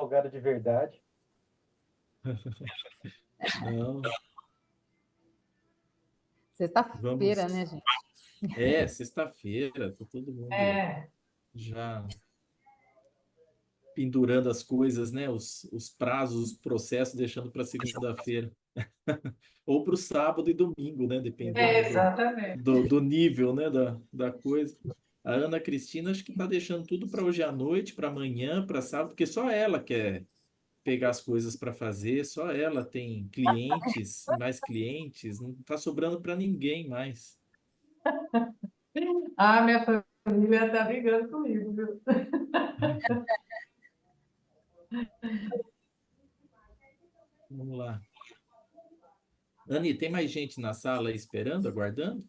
salgado de verdade. Não, Sexta-feira, vamos. né, gente? É, sexta-feira, tá todo mundo É, já pendurando as coisas, né? Os prazos, os processos, deixando para segunda-feira. Ou para o sábado e domingo, né? Dependendo exatamente. do nível, né? Da coisa. A Ana Cristina acho que está deixando tudo para hoje à noite, para amanhã, para sábado, porque só ela quer pegar as coisas para fazer, só ela tem clientes, mais clientes, não está sobrando para ninguém mais. Ah, minha família está brigando comigo, viu? Vamos lá. Ani, tem mais gente na sala aí esperando, aguardando?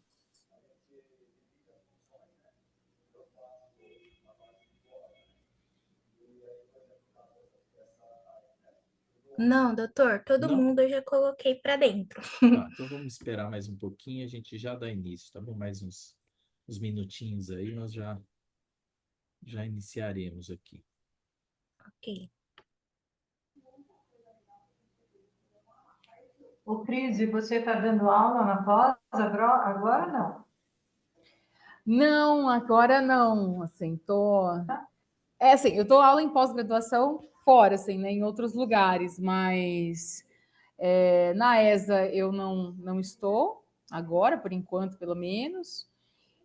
Não, doutor, todo Não? mundo eu já coloquei para dentro. Tá, então vamos esperar mais um pouquinho, a gente já dá início, tá bom? Mais uns minutinhos aí, nós já iniciaremos aqui. Ok. Ô, Cris, e você está dando aula na pós agora não? Não, agora não, assim, tô... É assim, eu dou aula em pós-graduação fora, assim, né, em outros lugares, mas na ESA eu não estou, agora, por enquanto, pelo menos,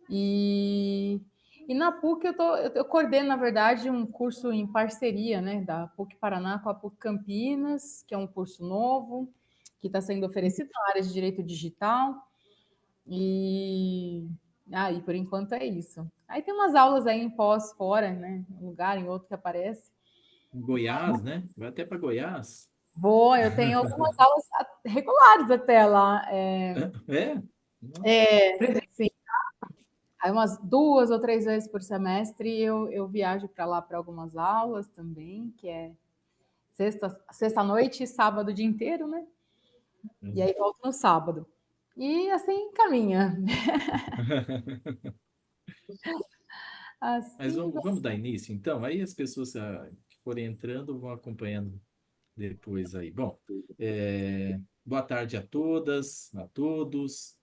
e na PUC eu coordeno, na verdade, um curso em parceria, né, da PUC Paraná com a PUC Campinas, que é um curso novo, que está sendo oferecido na área de Direito Digital, e aí, por enquanto é isso. Aí tem umas aulas aí em pós fora, né? Um lugar, em outro que aparece. Em Goiás, né? Vai até para Goiás. Vou, eu tenho algumas aulas regulares até lá. É? Nossa. Sim. Aí umas 2 ou 3 vezes por semestre eu viajo para lá para algumas aulas também, que é sexta noite e sábado o dia inteiro, né? E aí volto no sábado. E assim caminha. Mas Assim, vamos dar início, então. Aí as pessoas que forem entrando vão acompanhando depois aí. Bom, boa tarde a todas, a todos.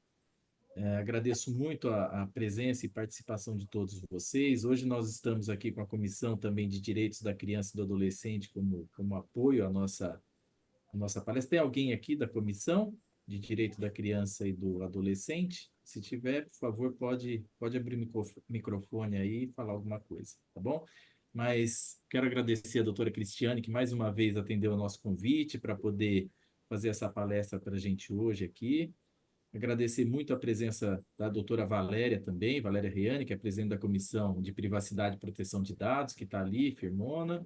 Agradeço muito a presença e participação de todos vocês. Hoje nós estamos aqui com a Comissão também de Direitos da Criança e do Adolescente como apoio à nossa palestra. Tem alguém aqui da Comissão de Direito da Criança e do Adolescente? Se tiver, por favor, pode abrir o microfone aí e falar alguma coisa, tá bom? Mas quero agradecer a doutora Cristiane, que mais uma vez atendeu o nosso convite para poder fazer essa palestra para a gente hoje aqui. Agradecer muito a presença da doutora Valéria também, Valéria Reane, que é presidente da Comissão de Privacidade e Proteção de Dados, que está ali, firmona.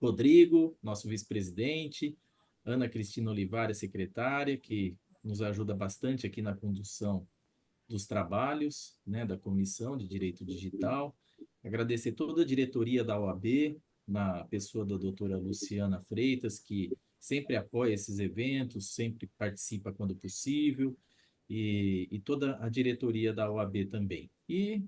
Rodrigo, nosso vice-presidente. Ana Cristina Oliveira, secretária, que nos ajuda bastante aqui na condução dos trabalhos, né, da Comissão de Direito Digital. Agradecer toda a diretoria da OAB, na pessoa da doutora Luciana Freitas, que sempre apoia esses eventos, sempre participa quando possível, e toda a diretoria da OAB também. E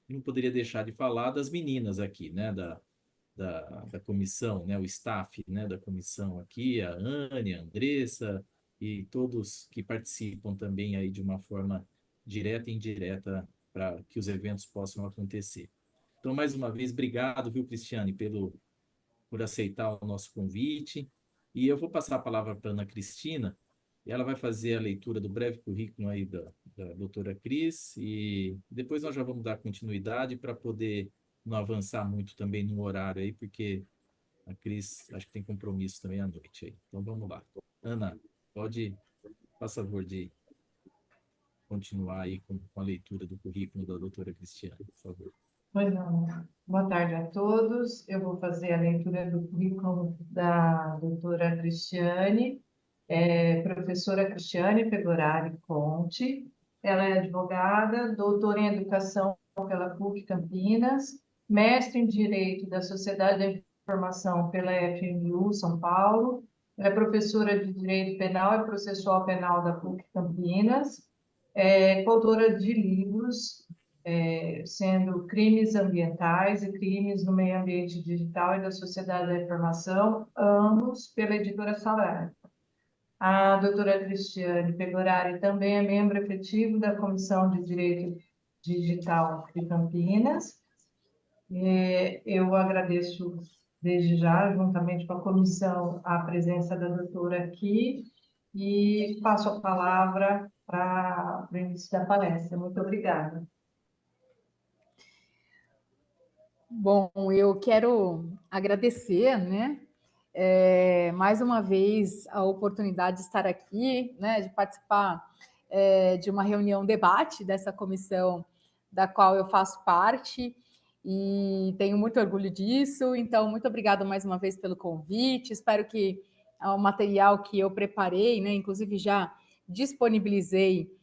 não poderia deixar de falar das meninas aqui, né, da comissão, né, o staff, né, da comissão aqui, a Anne, a Andressa e todos que participam também aí de uma forma direta e indireta para que os eventos possam acontecer. Então, mais uma vez, obrigado, viu, Cristiane, por aceitar o nosso convite. E eu vou passar a palavra para a Ana Cristina, e ela vai fazer a leitura do breve currículo aí da doutora Cris, e depois nós já vamos dar continuidade para poder não avançar muito também no horário aí, porque a Cris acho que tem compromisso também à noite aí. Então vamos lá. Ana, faz favor de continuar aí com a leitura do currículo da doutora Cristiane, por favor. Pois não. Boa tarde a todos. Eu vou fazer a leitura do currículo da doutora Cristiane, professora Cristiane Pegorari Conte. Ela é advogada, doutora em Educação pela PUC Campinas, mestre em Direito da Sociedade da Informação pela FMU São Paulo. Ela é professora de Direito Penal e Processual Penal da PUC Campinas, coautora de livros sendo crimes ambientais e crimes no meio ambiente digital e da sociedade da informação, ambos pela editora Salar. A doutora Cristiane Pegorari também é membro efetivo da Comissão de Direito Digital de Campinas. Eu agradeço desde já, juntamente com a comissão, a presença da doutora aqui e passo a palavra para o início da palestra. Muito obrigada. Bom, eu quero agradecer, né, mais uma vez a oportunidade de estar aqui, né, de participar de uma reunião debate dessa comissão da qual eu faço parte e tenho muito orgulho disso. Então, muito obrigada mais uma vez pelo convite. Espero que o material que eu preparei, né, inclusive já disponibilizei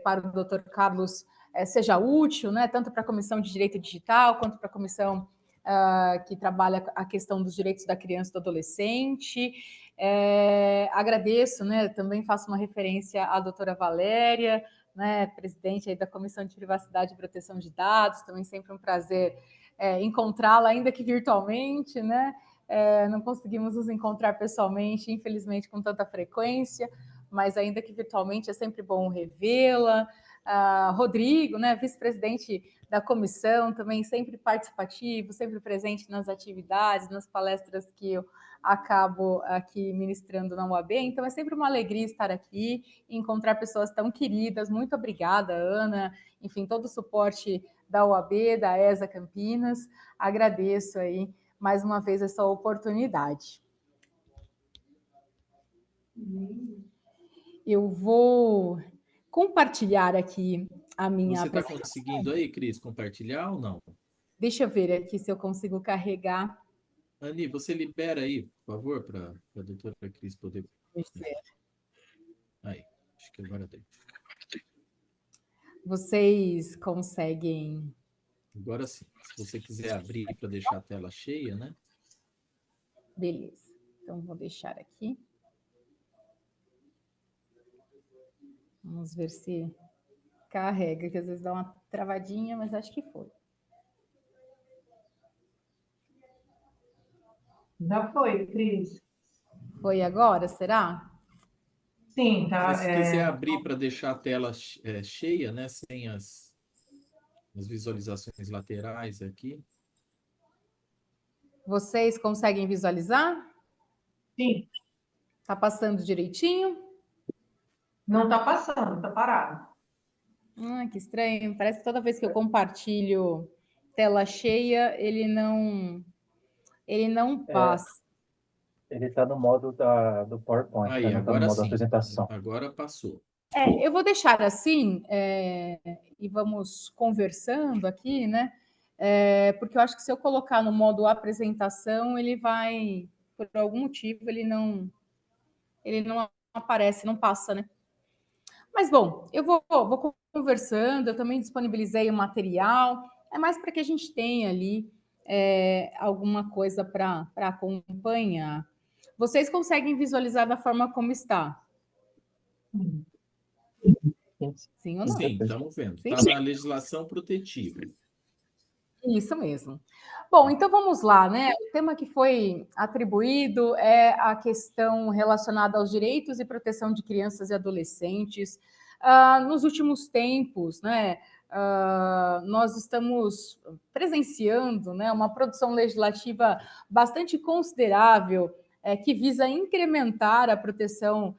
para o Dr. Carlos seja útil, né, tanto para a Comissão de Direito Digital, quanto para a comissão que trabalha a questão dos direitos da criança e do adolescente. Agradeço, né, também faço uma referência à doutora Valéria, né, presidente aí da Comissão de Privacidade e Proteção de Dados, também sempre um prazer encontrá-la, ainda que virtualmente, né, não conseguimos nos encontrar pessoalmente, infelizmente, com tanta frequência, mas ainda que virtualmente é sempre bom revê-la. Rodrigo, né, vice-presidente da comissão, também sempre participativo, sempre presente nas atividades, nas palestras que eu acabo aqui ministrando na UAB. Então, é sempre uma alegria estar aqui e encontrar pessoas tão queridas. Muito obrigada, Ana. Enfim, todo o suporte da UAB, da ESA Campinas. Agradeço aí mais uma vez essa oportunidade. Eu vou compartilhar aqui a minha Você está apresentação. conseguindo aí, Cris, compartilhar ou não? Deixa eu ver aqui se eu consigo carregar. Ani, você libera aí, por favor, para a doutora Cris poder... Aí, acho que agora tem. Vocês conseguem... Agora sim. Se você quiser abrir para deixar a tela cheia, né? Beleza. Então, vou deixar aqui. Vamos ver se carrega, que às vezes dá uma travadinha, mas acho que foi. Já foi, Cris? Foi agora, será? Sim, tá. Se quiser abrir para deixar a tela cheia, né? Sem as visualizações laterais aqui. Vocês conseguem visualizar? Sim. Tá passando direitinho? Não está passando, está parado. Que estranho. Parece que toda vez que eu compartilho tela cheia, ele não passa. Ele está no modo do PowerPoint, Aí, não está no agora modo sim. apresentação. Agora passou. Eu vou deixar assim e vamos conversando aqui, né? Porque eu acho que se eu colocar no modo apresentação, ele vai, por algum motivo, ele não aparece, não passa, né? Mas, bom, eu vou conversando, eu também disponibilizei o material, é mais para que a gente tenha ali alguma coisa para acompanhar. Vocês conseguem visualizar da forma como está? Sim ou não? Sim, estamos vendo. Está na legislação protetiva. Isso mesmo. Bom, então vamos lá, né? O tema que foi atribuído é a questão relacionada aos direitos e proteção de crianças e adolescentes. Nos últimos tempos, né, nós estamos presenciando, né, uma produção legislativa bastante considerável que visa incrementar a proteção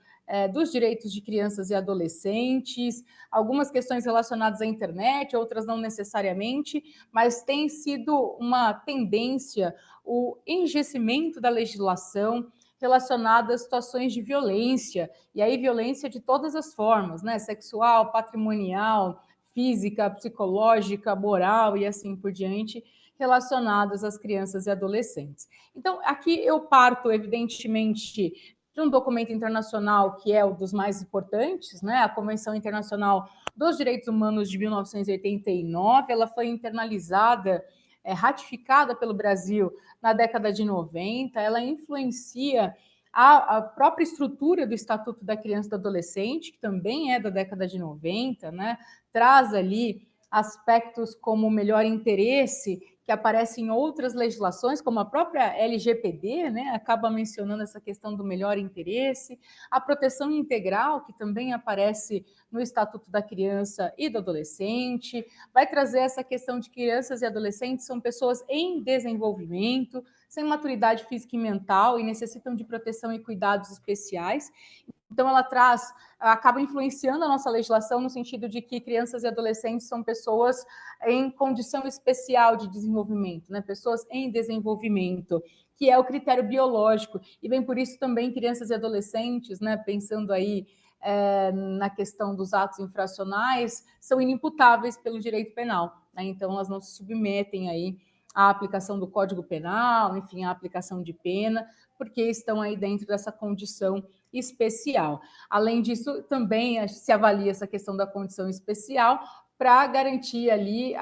dos direitos de crianças e adolescentes, algumas questões relacionadas à internet, outras não necessariamente, mas tem sido uma tendência o enrijecimento da legislação relacionada a situações de violência, e aí violência de todas as formas, né? Sexual, patrimonial, física, psicológica, moral e assim por diante, relacionadas às crianças e adolescentes. Então, aqui eu parto, evidentemente, de um documento internacional que é um dos mais importantes, né? A Convenção Internacional dos Direitos Humanos de 1989, ela foi internalizada, ratificada pelo Brasil na década de 90, ela influencia a própria estrutura do Estatuto da Criança e do Adolescente, que também é da década de 90, né? Traz ali aspectos como melhor interesse, que aparecem em outras legislações, como a própria LGPD, né, acaba mencionando essa questão do melhor interesse, a proteção integral, que também aparece no Estatuto da Criança e do Adolescente, vai trazer essa questão de crianças e adolescentes são pessoas em desenvolvimento, sem maturidade física e mental e necessitam de proteção e cuidados especiais. Então, ela acaba influenciando a nossa legislação no sentido de que crianças e adolescentes são pessoas em condição especial de desenvolvimento, né? Pessoas em desenvolvimento, que é o critério biológico. E bem por isso também crianças e adolescentes, né? Pensando aí na questão dos atos infracionais, são inimputáveis pelo direito penal, né? Então, elas não se submetem aí à aplicação do Código Penal, enfim, à aplicação de pena, porque estão aí dentro dessa condição especial. Além disso, também se avalia essa questão da condição especial para garantir ali,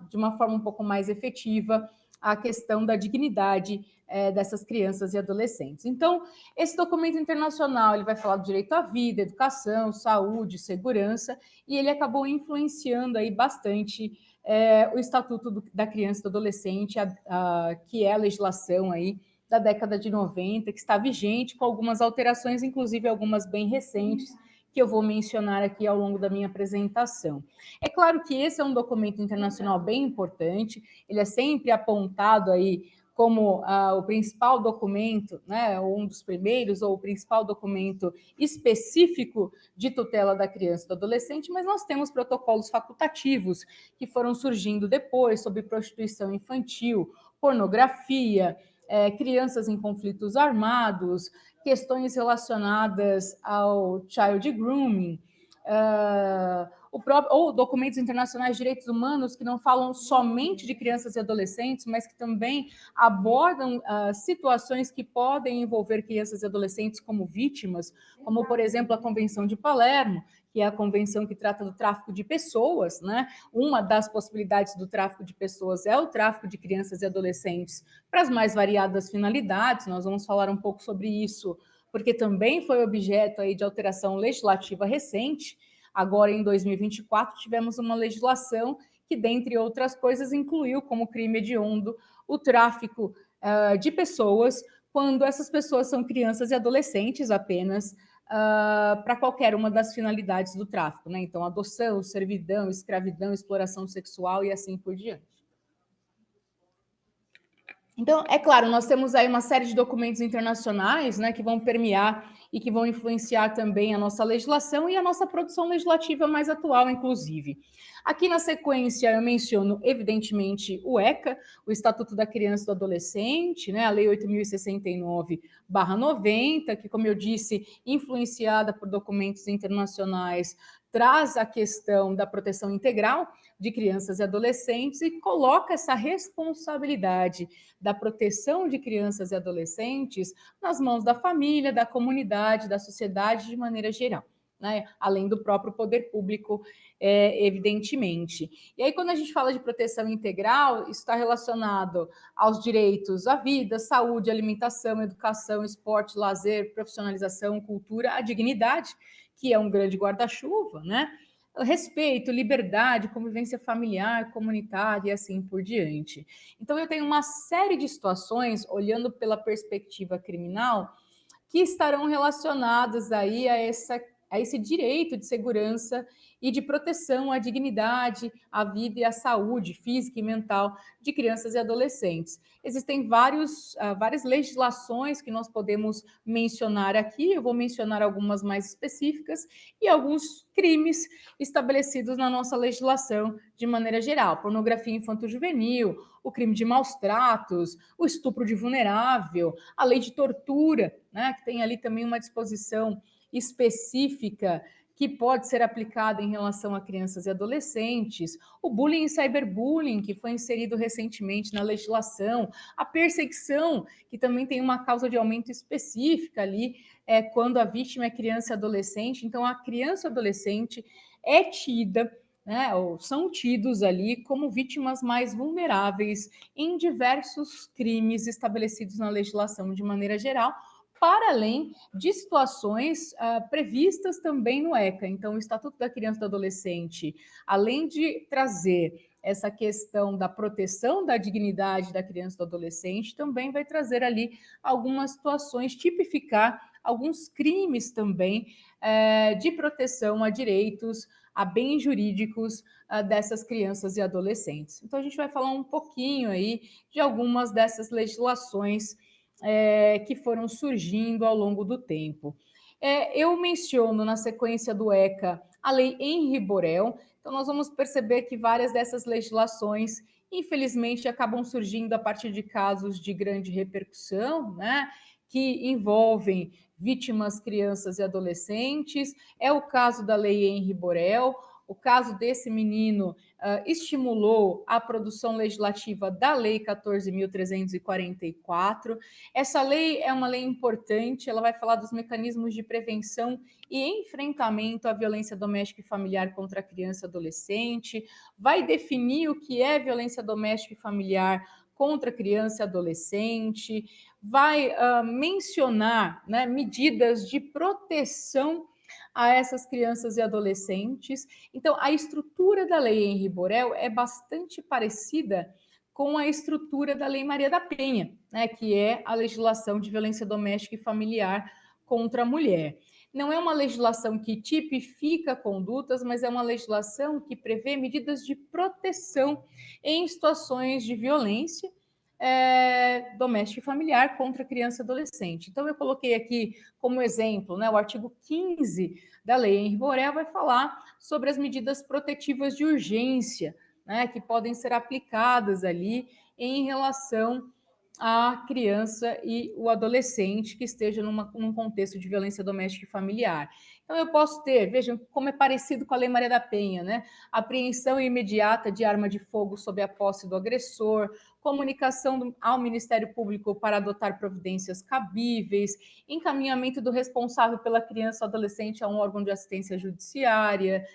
de uma forma um pouco mais efetiva, a questão da dignidade dessas crianças e adolescentes. Então, esse documento internacional ele vai falar do direito à vida, educação, saúde, segurança, e ele acabou influenciando aí bastante o Estatuto da Criança e do Adolescente, que é a legislação aí da década de 90, que está vigente, com algumas alterações, inclusive algumas bem recentes, que eu vou mencionar aqui ao longo da minha apresentação. É claro que esse é um documento internacional bem importante, ele é sempre apontado aí como o principal documento, né, um dos primeiros, ou o principal documento específico de tutela da criança e do adolescente, mas nós temos protocolos facultativos que foram surgindo depois sobre prostituição infantil, pornografia, crianças em conflitos armados, questões relacionadas ao child grooming, ou documentos internacionais de direitos humanos que não falam somente de crianças e adolescentes, mas que também abordam situações que podem envolver crianças e adolescentes como vítimas, como, por exemplo, a Convenção de Palermo, que é a convenção que trata do tráfico de pessoas, né? Uma das possibilidades do tráfico de pessoas é o tráfico de crianças e adolescentes para as mais variadas finalidades. Nós vamos falar um pouco sobre isso, porque também foi objeto aí de alteração legislativa recente. Agora, em 2024, tivemos uma legislação que, dentre outras coisas, incluiu como crime hediondo o tráfico de pessoas, quando essas pessoas são crianças e adolescentes apenas, para qualquer uma das finalidades do tráfico, né? Então, adoção, servidão, escravidão, exploração sexual e assim por diante. Então, é claro, nós temos aí uma série de documentos internacionais, né, que vão permear e que vão influenciar também a nossa legislação e a nossa produção legislativa mais atual, inclusive. Aqui na sequência eu menciono, evidentemente, o ECA, o Estatuto da Criança e do Adolescente, né, a Lei 8.069/90, que, como eu disse, influenciada por documentos internacionais, traz a questão da proteção integral de crianças e adolescentes e coloca essa responsabilidade da proteção de crianças e adolescentes nas mãos da família, da comunidade, da sociedade de maneira geral, né? Além do próprio poder público, evidentemente. E aí, quando a gente fala de proteção integral, isso está relacionado aos direitos à vida, saúde, alimentação, educação, esporte, lazer, profissionalização, cultura, a dignidade, que é um grande guarda-chuva, né? Respeito, liberdade, convivência familiar, comunitária e assim por diante. Então, eu tenho uma série de situações, olhando pela perspectiva criminal, que estarão relacionadas aí a esse direito de segurança e de proteção à dignidade, à vida e à saúde física e mental de crianças e adolescentes. Existem várias legislações que nós podemos mencionar aqui, eu vou mencionar algumas mais específicas, e alguns crimes estabelecidos na nossa legislação de maneira geral. Pornografia infanto-juvenil, o crime de maus tratos, o estupro de vulnerável, a lei de tortura, né, que tem ali também uma disposição específica que pode ser aplicada em relação a crianças e adolescentes, o bullying e cyberbullying, que foi inserido recentemente na legislação, a perseguição, que também tem uma causa de aumento específica ali, quando a vítima é criança e adolescente. Então, a criança e adolescente é tida, né, ou são tidos ali como vítimas mais vulneráveis em diversos crimes estabelecidos na legislação de maneira geral, para além de situações previstas também no ECA. Então, o Estatuto da Criança e do Adolescente, além de trazer essa questão da proteção da dignidade da criança e do adolescente, também vai trazer ali algumas situações, tipificar alguns crimes também de proteção a direitos, a bens jurídicos dessas crianças e adolescentes. Então, a gente vai falar um pouquinho aí de algumas dessas legislações que foram surgindo ao longo do tempo. Eu menciono na sequência do ECA a Lei Henri Borel. Então, nós vamos perceber que várias dessas legislações, infelizmente, acabam surgindo a partir de casos de grande repercussão, né, que envolvem vítimas, crianças e adolescentes. É o caso da Lei Henri Borel. O caso desse menino estimulou a produção legislativa da Lei 14.344. Essa lei é uma lei importante, ela vai falar dos mecanismos de prevenção e enfrentamento à violência doméstica e familiar contra a criança e adolescente, vai definir o que é violência doméstica e familiar contra criança e adolescente, vai mencionar, né, medidas de proteção a essas crianças e adolescentes. Então, a estrutura da Lei Henri Borel é bastante parecida com a estrutura da Lei Maria da Penha, né, que é a legislação de violência doméstica e familiar contra a mulher. Não é uma legislação que tipifica condutas, mas é uma legislação que prevê medidas de proteção em situações de violência doméstica e familiar contra criança e adolescente. Então, eu coloquei aqui como exemplo, né, o artigo 15 da Lei Henri Borel vai falar sobre as medidas protetivas de urgência, né, que podem ser aplicadas ali em relação à criança e o adolescente que esteja num contexto de violência doméstica e familiar. Então, eu posso ter, vejam como é parecido com a Lei Maria da Penha, né? Apreensão imediata de arma de fogo sob a posse do agressor, comunicação ao Ministério Público para adotar providências cabíveis, encaminhamento do responsável pela criança ou adolescente a um órgão de assistência judiciária,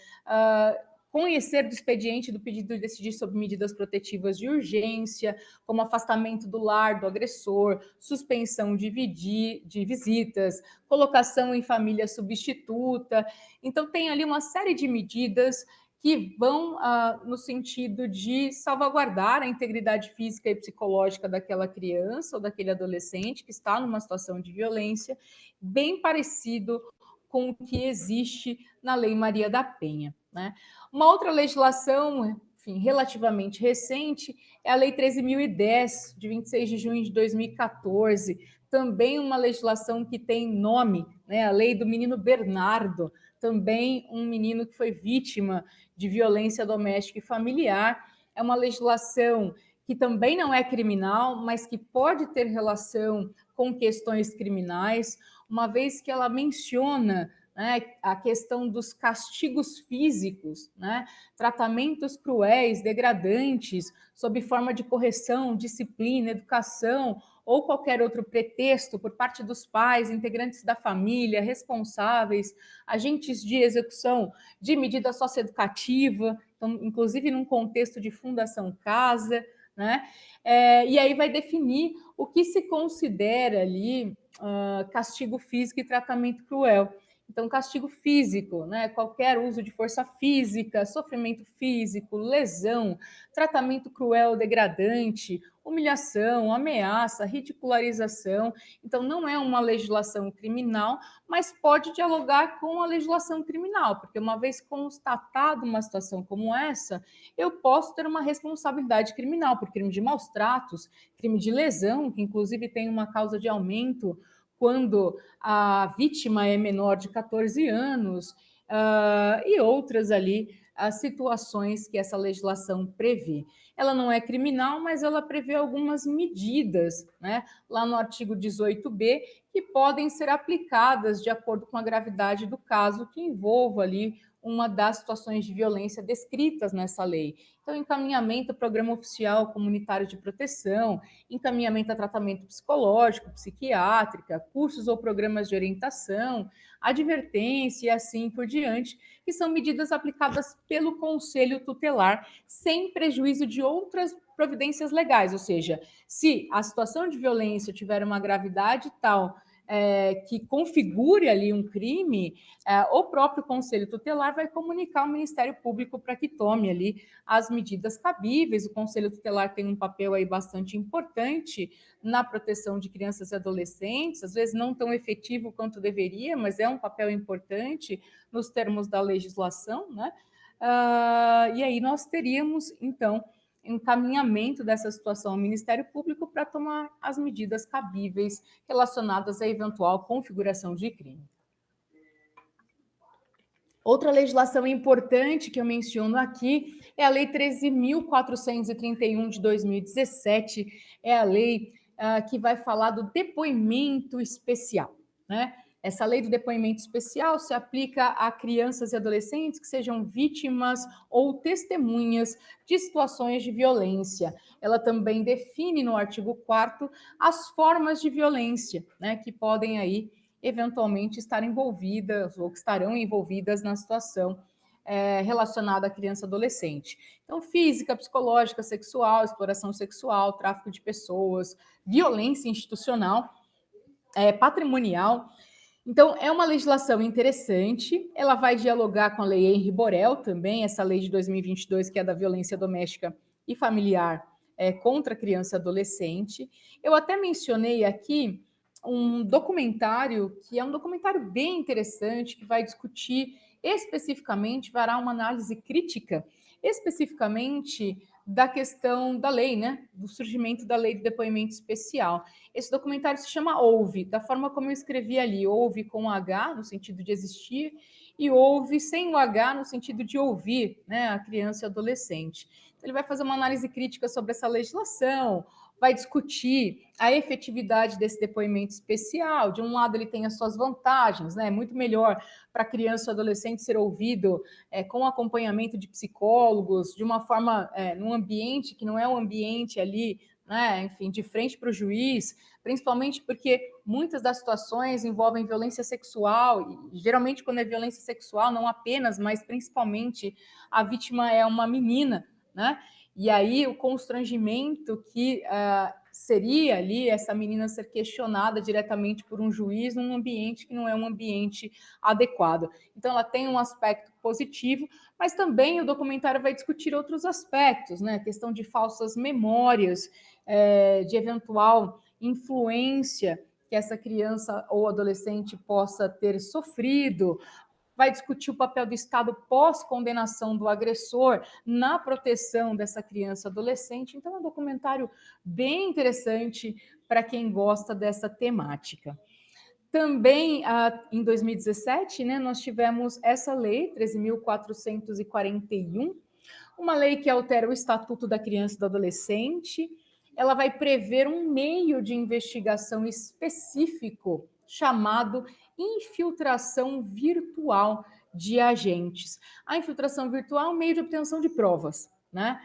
conhecer do expediente do pedido de decidir sobre medidas protetivas de urgência, como afastamento do lar do agressor, suspensão de visitas, colocação em família substituta. Então, tem ali uma série de medidas que vão no sentido de salvaguardar a integridade física e psicológica daquela criança ou daquele adolescente que está numa situação de violência, bem parecido com o que existe na Lei Maria da Penha, né? Uma outra legislação, enfim, relativamente recente, é a Lei 13.010, de 26 de junho de 2014, também uma legislação que tem nome, né? A Lei do Menino Bernardo, também um menino que foi vítima de violência doméstica e familiar. É uma legislação que também não é criminal, mas que pode ter relação com questões criminais, uma vez que ela menciona, né, a questão dos castigos físicos, né, tratamentos cruéis, degradantes, sob forma de correção, disciplina, educação ou qualquer outro pretexto por parte dos pais, integrantes da família, responsáveis, agentes de execução de medida socioeducativa, então, inclusive num contexto de Fundação Casa, né? E aí vai definir o que se considera ali castigo físico e tratamento cruel. Então, castigo físico, né? Qualquer uso de força física, sofrimento físico, lesão, tratamento cruel, degradante, humilhação, ameaça, ridicularização. Então, não é uma legislação criminal, mas pode dialogar com a legislação criminal, porque uma vez constatada uma situação como essa, eu posso ter uma responsabilidade criminal por crime de maus tratos, crime de lesão, que inclusive tem uma causa de aumento quando a vítima é menor de 14 anos, e outras ali, as situações que essa legislação prevê. Ela não é criminal, mas ela prevê algumas medidas, né, lá no artigo 18b, que podem ser aplicadas de acordo com a gravidade do caso que envolva ali uma das situações de violência descritas nessa lei. Então, encaminhamento ao programa oficial comunitário de proteção, encaminhamento a tratamento psicológico, psiquiátrica, cursos ou programas de orientação, advertência e assim por diante, que são medidas aplicadas pelo Conselho Tutelar, sem prejuízo de outras providências legais, ou seja, se a situação de violência tiver uma gravidade tal que configure ali um crime, o próprio Conselho Tutelar vai comunicar ao Ministério Público para que tome ali as medidas cabíveis. O Conselho Tutelar tem um papel aí bastante importante na proteção de crianças e adolescentes, às vezes não tão efetivo quanto deveria, mas é um papel importante nos termos da legislação, né? E aí nós teríamos, então, encaminhamento dessa situação ao Ministério Público para tomar as medidas cabíveis relacionadas à eventual configuração de crime. Outra legislação importante que eu menciono aqui é a Lei 13.431 de 2017, é a lei que vai falar do depoimento especial, né? Essa lei do depoimento especial se aplica a crianças e adolescentes que sejam vítimas ou testemunhas de situações de violência. Ela também define no artigo 4º as formas de violência, né, que podem aí eventualmente estar envolvidas ou que estarão envolvidas na situação relacionada à criança e adolescente. Então, física, psicológica, sexual, exploração sexual, tráfico de pessoas, violência institucional, patrimonial. Então, é uma legislação interessante, ela vai dialogar com a Lei Henri Borel também, essa lei de 2022, que é da violência doméstica e familiar contra criança e adolescente. Eu até mencionei aqui um documentário, que é um documentário bem interessante, que vai discutir especificamente, fará uma análise crítica, especificamente da questão da lei, né? Do surgimento da lei do depoimento especial. Esse documentário se chama Ouve, da forma como eu escrevi ali, ouve com H, no sentido de existir, e ouve sem o H, no sentido de ouvir, né, a criança e adolescente. Então, ele vai fazer uma análise crítica sobre essa legislação, vai discutir a efetividade desse depoimento especial. De um lado, ele tem as suas vantagens, né? É muito melhor para a criança ou adolescente ser ouvido com acompanhamento de psicólogos, de uma forma, num ambiente que não é um ambiente ali, né, enfim, de frente para o juiz, principalmente porque muitas das situações envolvem violência sexual, e geralmente quando é violência sexual, não apenas, mas principalmente a vítima é uma menina, né? E aí o constrangimento que seria ali essa menina ser questionada diretamente por um juiz num ambiente que não é um ambiente adequado. Então ela tem um aspecto positivo, mas também o documentário vai discutir outros aspectos, né? A questão de falsas memórias, de eventual influência que essa criança ou adolescente possa ter sofrido, vai discutir o papel do Estado pós-condenação do agressor na proteção dessa criança e adolescente. Então, é um documentário bem interessante para quem gosta dessa temática. Também, em 2017, né, nós tivemos essa lei, 13.441, uma lei que altera o Estatuto da Criança e do Adolescente. Ela vai prever um meio de investigação específico chamado infiltração virtual de agentes. A infiltração virtual é um meio de obtenção de provas, né?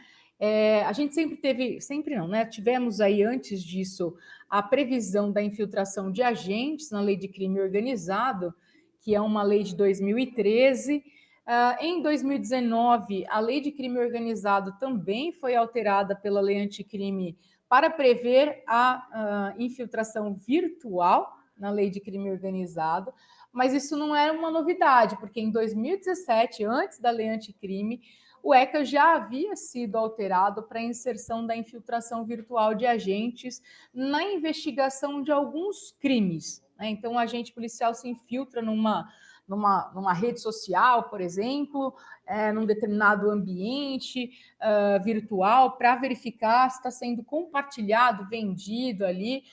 A gente sempre não, né? Tivemos aí antes disso a previsão da infiltração de agentes na Lei de Crime Organizado, que é uma lei de 2013. Em 2019, a Lei de Crime Organizado também foi alterada pela Lei Anticrime para prever a infiltração virtual na Lei de Crime Organizado, mas isso não era uma novidade, porque em 2017, antes da Lei Anticrime, o ECA já havia sido alterado para a inserção da infiltração virtual de agentes na investigação de alguns crimes, né? Então, o agente policial se infiltra numa rede social, por exemplo, num determinado ambiente virtual, para verificar se está sendo compartilhado, vendido ali,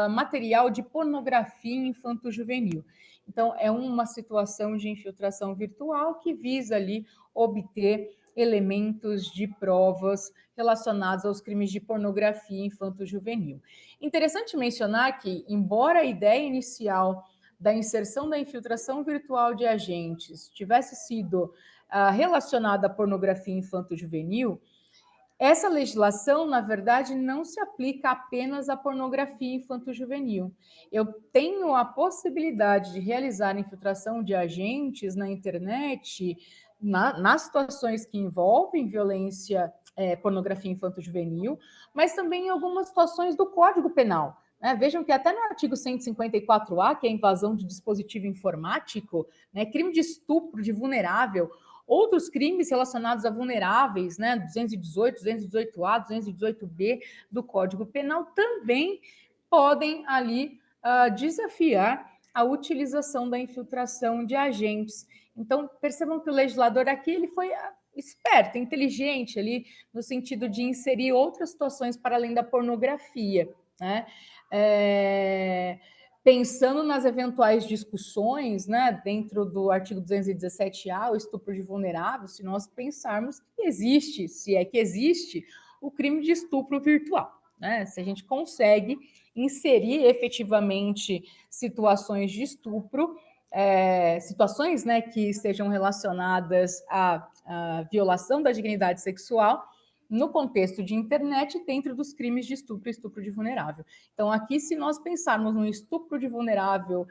material de pornografia infanto-juvenil. Então, é uma situação de infiltração virtual que visa ali obter elementos de provas relacionados aos crimes de pornografia infanto-juvenil. Interessante mencionar que, embora a ideia inicial da inserção da infiltração virtual de agentes tivesse sido relacionada à pornografia infanto-juvenil, essa legislação, na verdade, não se aplica apenas à pornografia infanto-juvenil. Eu tenho a possibilidade de realizar infiltração de agentes na internet, nas situações que envolvem violência, pornografia infanto-juvenil, mas também em algumas situações do Código Penal, né? Vejam que até no artigo 154A, que é a invasão de dispositivo informático, né, crime de estupro de vulnerável, outros crimes relacionados a vulneráveis, né, 218, 218A, 218B do Código Penal, também podem ali desafiar a utilização da infiltração de agentes. Então, percebam que o legislador aqui ele foi esperto, inteligente ali, no sentido de inserir outras situações para além da pornografia, né? Pensando nas eventuais discussões, né, dentro do artigo 217A, o estupro de vulnerável, se nós pensarmos que existe, se é que existe, o crime de estupro virtual, né? Se a gente consegue inserir efetivamente situações de estupro, situações, né, que estejam relacionadas à violação da dignidade sexual, no contexto de internet, dentro dos crimes de estupro e estupro de vulnerável. Então, aqui, se nós pensarmos no estupro de vulnerável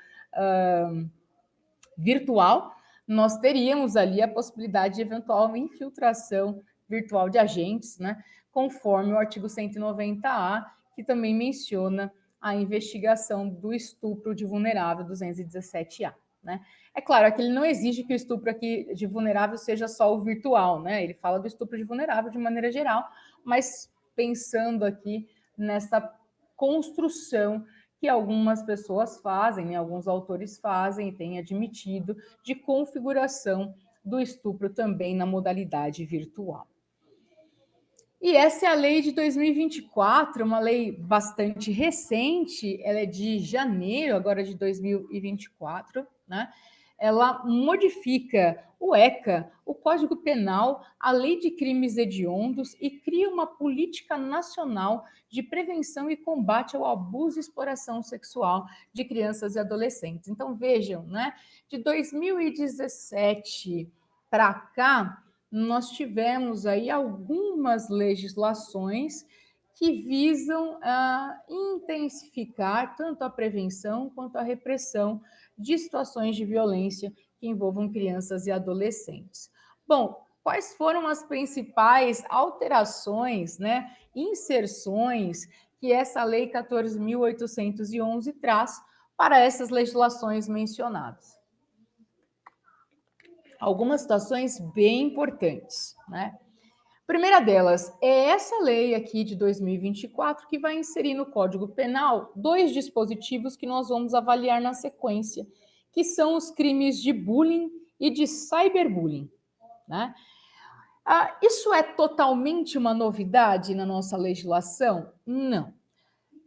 virtual, nós teríamos ali a possibilidade de eventual infiltração virtual de agentes, né, conforme o artigo 190A, que também menciona a investigação do estupro de vulnerável 217A. Né? É claro, aqui ele não exige que o estupro aqui de vulnerável seja só o virtual, né? Ele fala do estupro de vulnerável de maneira geral, mas pensando aqui nessa construção que algumas pessoas fazem, né? Alguns autores fazem e têm admitido, de configuração do estupro também na modalidade virtual. E essa é a lei de 2024, uma lei bastante recente, ela é de janeiro agora de 2024, né? Ela modifica o ECA, o Código Penal, a Lei de Crimes Hediondos e cria uma política nacional de prevenção e combate ao abuso e exploração sexual de crianças e adolescentes. Então, vejam, né? De 2017 para cá, nós tivemos aí algumas legislações que visam intensificar tanto a prevenção quanto a repressão de situações de violência que envolvam crianças e adolescentes. Bom, quais foram as principais alterações, né, inserções que essa Lei 14.811 traz para essas legislações mencionadas? Algumas situações bem importantes, né? Primeira delas é essa lei aqui de 2024 que vai inserir no Código Penal 2 dispositivos que nós vamos avaliar na sequência, que são os crimes de bullying e de cyberbullying, né? Isso é totalmente uma novidade na nossa legislação? Não.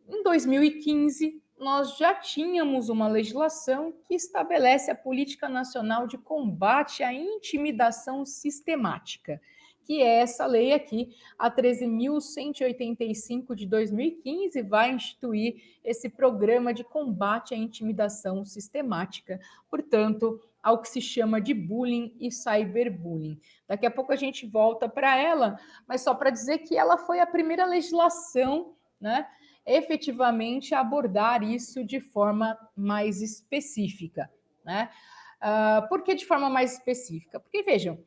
Em 2015, nós já tínhamos uma legislação que estabelece a Política Nacional de Combate à Intimidação Sistemática, que é essa lei aqui, a 13.185 de 2015, vai instituir esse programa de combate à intimidação sistemática, portanto, ao que se chama de bullying e cyberbullying. Daqui a pouco a gente volta para ela, mas só para dizer que ela foi a primeira legislação, né, efetivamente abordar isso de forma mais específica, né? Por que de forma mais específica? Porque, vejam,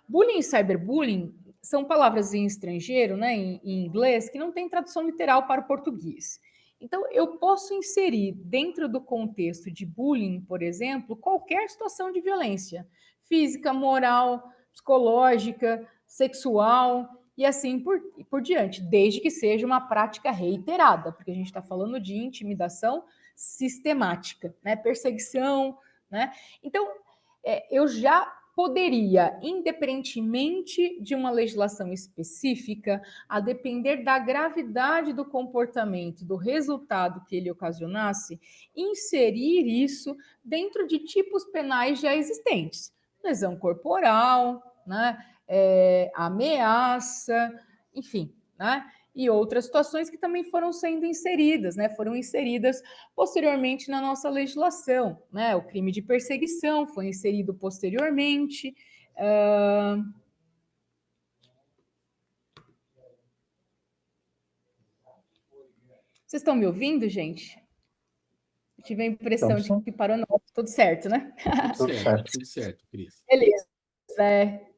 bullying e cyberbullying são palavras em estrangeiro, né, em inglês, que não tem tradução literal para o português. Então, eu posso inserir dentro do contexto de bullying, por exemplo, qualquer situação de violência física, moral, psicológica, sexual e assim por diante, desde que seja uma prática reiterada, porque a gente está falando de intimidação sistemática, né? Perseguição, né? Então, eu já poderia, independentemente de uma legislação específica, a depender da gravidade do comportamento, do resultado que ele ocasionasse, inserir isso dentro de tipos penais já existentes. Lesão corporal, né? Ameaça, enfim, né? E outras situações que também foram sendo inseridas, né? Foram inseridas posteriormente na nossa legislação, né? O crime de perseguição foi inserido posteriormente. Vocês estão me ouvindo, gente? Eu tive a impressão de que parou, não. Tudo certo, né? Tudo certo, Cris. Beleza.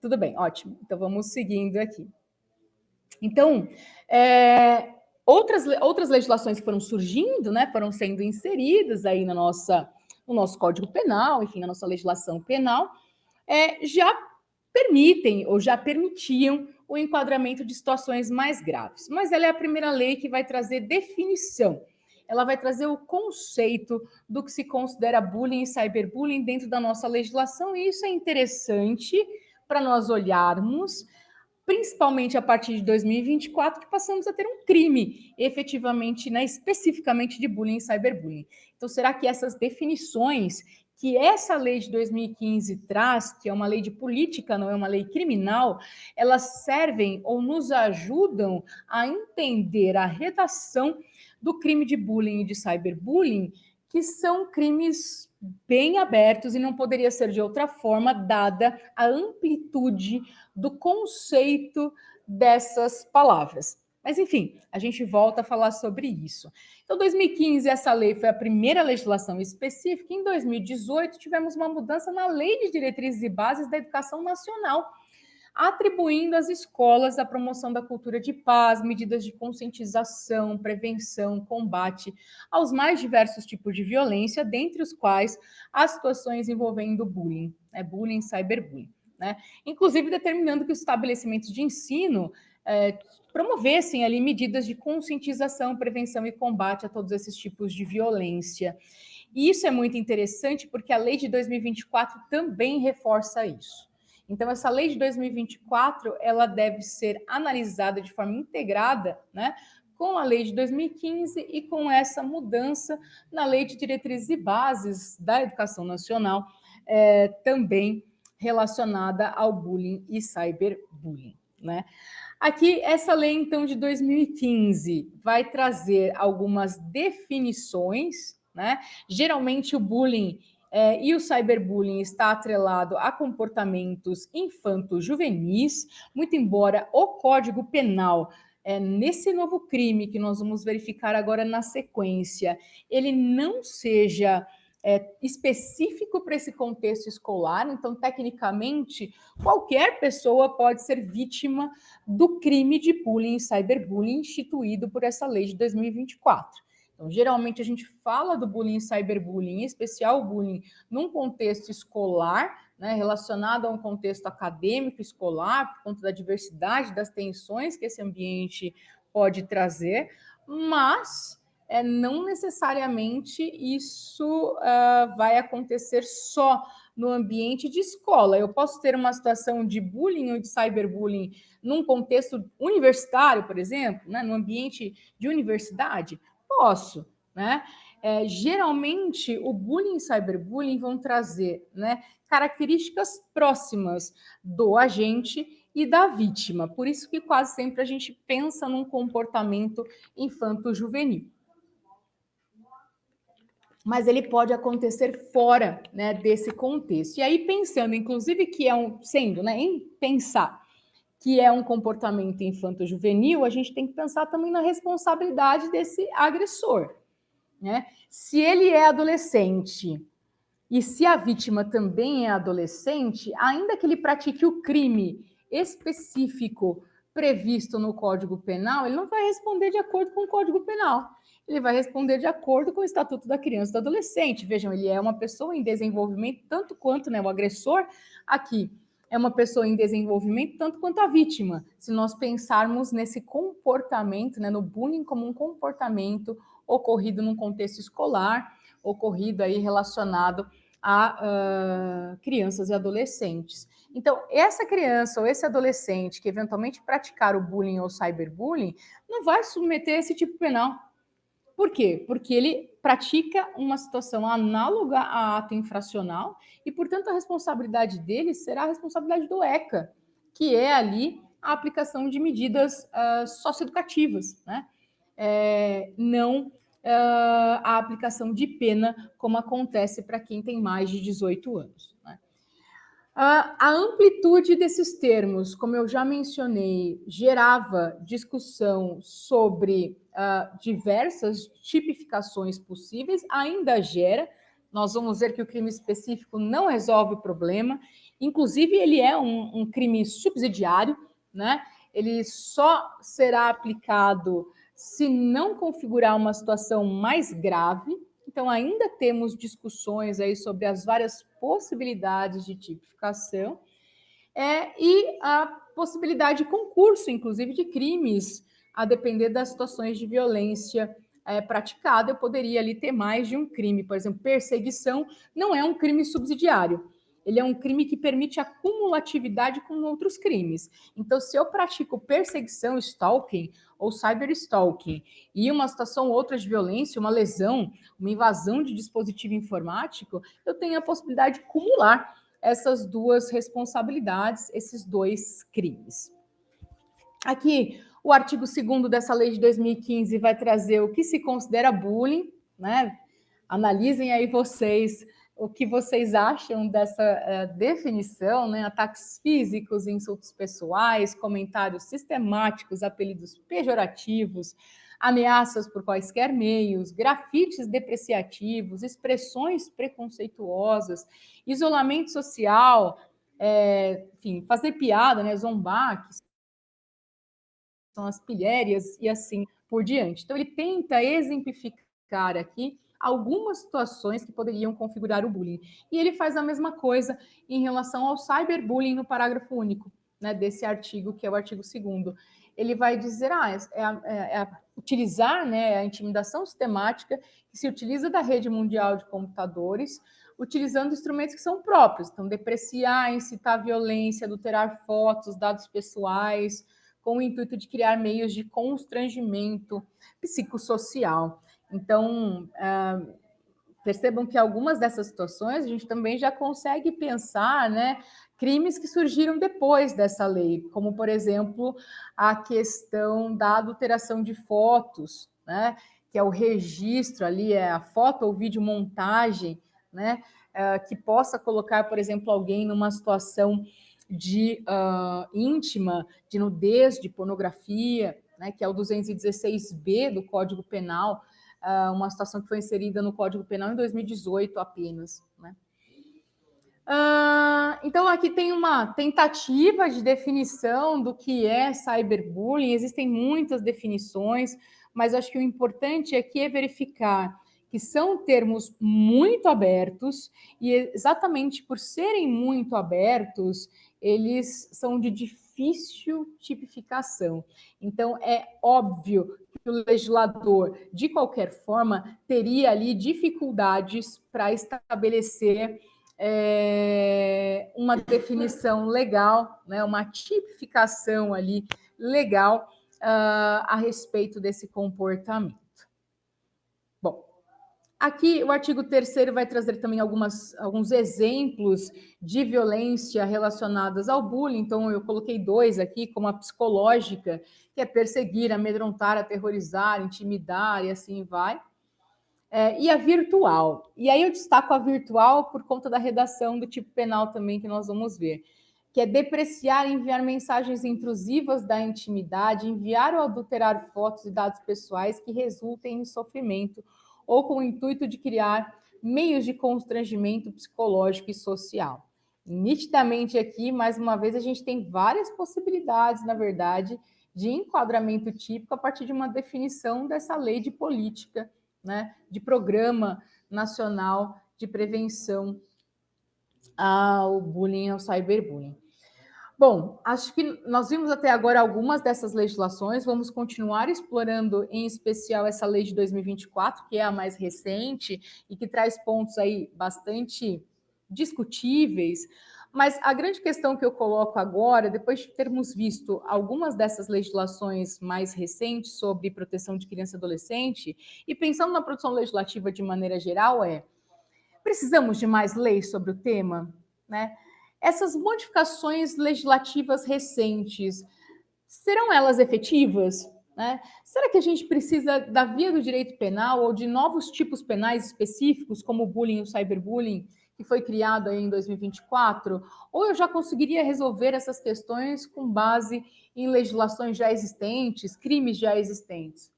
Tudo bem, ótimo. Então, vamos seguindo aqui. Então, outras legislações que foram surgindo, né, foram sendo inseridas aí no nosso Código Penal, enfim, na nossa legislação penal, já permitem ou já permitiam o enquadramento de situações mais graves. Mas ela é a primeira lei que vai trazer definição. Ela vai trazer o conceito do que se considera bullying e cyberbullying dentro da nossa legislação, e isso é interessante para nós olharmos, principalmente a partir de 2024, que passamos a ter um crime, efetivamente, né, especificamente de bullying e cyberbullying. Então, será que essas definições que essa lei de 2015 traz, que é uma lei de política, não é uma lei criminal, elas servem ou nos ajudam a entender a redação do crime de bullying e de cyberbullying, que são crimes bem abertos e não poderia ser de outra forma, dada a amplitude do conceito dessas palavras. Mas, enfim, a gente volta a falar sobre isso. Então, 2015, essa lei foi a primeira legislação específica. Em 2018, tivemos uma mudança na Lei de Diretrizes e Bases da Educação Nacional, atribuindo às escolas a promoção da cultura de paz, medidas de conscientização, prevenção, combate aos mais diversos tipos de violência, dentre os quais as situações envolvendo bullying, bullying e cyberbullying, né? Inclusive determinando que os estabelecimentos de ensino promovessem ali medidas de conscientização, prevenção e combate a todos esses tipos de violência. E isso é muito interessante porque a lei de 2024 também reforça isso. Então, essa lei de 2024, ela deve ser analisada de forma integrada, né, com a lei de 2015 e com essa mudança na lei de diretrizes e bases da educação nacional, também relacionada ao bullying e cyberbullying, né? Aqui, essa lei, então, de 2015 vai trazer algumas definições, né? Geralmente o bullying e o cyberbullying está atrelado a comportamentos infanto-juvenis, muito embora o Código Penal, nesse novo crime que nós vamos verificar agora na sequência, ele não seja específico para esse contexto escolar, então, tecnicamente, qualquer pessoa pode ser vítima do crime de bullying e cyberbullying instituído por essa lei de 2024. Então, geralmente, a gente fala do bullying e cyberbullying, em especial o bullying, num contexto escolar, né, relacionado a um contexto acadêmico escolar, por conta da diversidade, das tensões que esse ambiente pode trazer, mas não necessariamente isso vai acontecer só no ambiente de escola. Eu posso ter uma situação de bullying ou de cyberbullying num contexto universitário, por exemplo, né, no ambiente de universidade? Posso, né? Geralmente, o bullying e cyberbullying vão trazer, né, características próximas do agente e da vítima. Por isso que quase sempre a gente pensa num comportamento infanto-juvenil. Mas ele pode acontecer fora, né, desse contexto. E aí, pensando, inclusive, que em pensar que é um comportamento infanto-juvenil, a gente tem que pensar também na responsabilidade desse agressor, né? Se ele é adolescente e se a vítima também é adolescente, ainda que ele pratique o crime específico previsto no Código Penal, ele não vai responder de acordo com o Código Penal. Ele vai responder de acordo com o Estatuto da Criança e do Adolescente. Vejam, ele é uma pessoa em desenvolvimento, tanto quanto, né, o agressor aqui é uma pessoa em desenvolvimento, tanto quanto a vítima. Se nós pensarmos nesse comportamento, né, no bullying como um comportamento ocorrido num contexto escolar, ocorrido aí relacionado a crianças e adolescentes. Então, essa criança ou esse adolescente que eventualmente praticar o bullying ou cyberbullying não vai submeter a esse tipo penal. Por quê? Porque ele pratica uma situação análoga a ato infracional e, portanto, a responsabilidade dele será a responsabilidade do ECA, que é ali a aplicação de medidas socioeducativas, né? Não a aplicação de pena, como acontece para quem tem mais de 18 anos, né? A amplitude desses termos, como eu já mencionei, gerava discussão sobre diversas tipificações possíveis, ainda gera. Nós vamos ver que o crime específico não resolve o problema, inclusive ele é um crime subsidiário, né? Ele só será aplicado se não configurar uma situação mais grave. Então, ainda temos discussões aí sobre as várias possibilidades de tipificação, e a possibilidade de concurso, inclusive, de crimes, a depender das situações de violência praticada. Eu poderia ali ter mais de um crime. Por exemplo, perseguição não é um crime subsidiário. Ele é um crime que permite a cumulatividade com outros crimes. Então, se eu pratico perseguição, stalking ou cyberstalking, e uma situação ou outra de violência, uma lesão, uma invasão de dispositivo informático, eu tenho a possibilidade de cumular essas duas responsabilidades, esses dois crimes. Aqui, o artigo 2º dessa lei de 2015 vai trazer o que se considera bullying, né? Analisem aí vocês o que vocês acham dessa definição, né? Ataques físicos, insultos pessoais, comentários sistemáticos, apelidos pejorativos, ameaças por quaisquer meios, grafites depreciativos, expressões preconceituosas, isolamento social, enfim, fazer piada, né? Zombar, que são as pilhérias e assim por diante. Então, ele tenta exemplificar aqui algumas situações que poderiam configurar o bullying. E ele faz a mesma coisa em relação ao cyberbullying no parágrafo único, né, desse artigo, que é o artigo 2º. Ele vai dizer, utilizar, né, a intimidação sistemática que se utiliza da rede mundial de computadores, utilizando instrumentos que são próprios. Então, depreciar, incitar violência, adulterar fotos, dados pessoais, com o intuito de criar meios de constrangimento psicossocial. Então, percebam que algumas dessas situações a gente também já consegue pensar, né, crimes que surgiram depois dessa lei, como, por exemplo, a questão da adulteração de fotos, né, que é o registro ali, a foto ou videomontagem, né, que possa colocar, por exemplo, alguém numa situação de íntima, de nudez, de pornografia, né, que é o 216B do Código Penal, uma situação que foi inserida no Código Penal em 2018 apenas, né? Então, aqui tem uma tentativa de definição do que é cyberbullying. Existem muitas definições, mas acho que o importante aqui é verificar que são termos muito abertos, e exatamente por serem muito abertos, eles são de difícil tipificação. Então, é óbvio que o legislador, de qualquer forma, teria ali dificuldades para estabelecer uma definição legal, né, uma tipificação ali legal a respeito desse comportamento. Bom, aqui o artigo 3º vai trazer também alguns exemplos de violência relacionadas ao bullying. Então, eu coloquei 2 aqui, como a psicológica, que é perseguir, amedrontar, aterrorizar, intimidar e assim vai. E a virtual. E aí eu destaco a virtual por conta da redação do tipo penal também, que nós vamos ver, que é depreciar, enviar mensagens intrusivas da intimidade, enviar ou adulterar fotos e dados pessoais que resultem em sofrimento, ou com o intuito de criar meios de constrangimento psicológico e social. Nitidamente aqui, mais uma vez, a gente tem várias possibilidades, na verdade, de enquadramento típico a partir de uma definição dessa lei de política, né, de Programa Nacional de Prevenção ao bullying, ao cyberbullying. Bom, acho que nós vimos até agora algumas dessas legislações, vamos continuar explorando em especial essa lei de 2024, que é a mais recente e que traz pontos aí bastante discutíveis, mas a grande questão que eu coloco agora, depois de termos visto algumas dessas legislações mais recentes sobre proteção de criança e adolescente, e pensando na produção legislativa de maneira geral, precisamos de mais leis sobre o tema, né? Essas modificações legislativas recentes, serão elas efetivas? Né? Será que a gente precisa da via do direito penal ou de novos tipos penais específicos, como o bullying e o cyberbullying, que foi criado aí em 2024? Ou eu já conseguiria resolver essas questões com base em legislações já existentes, crimes já existentes?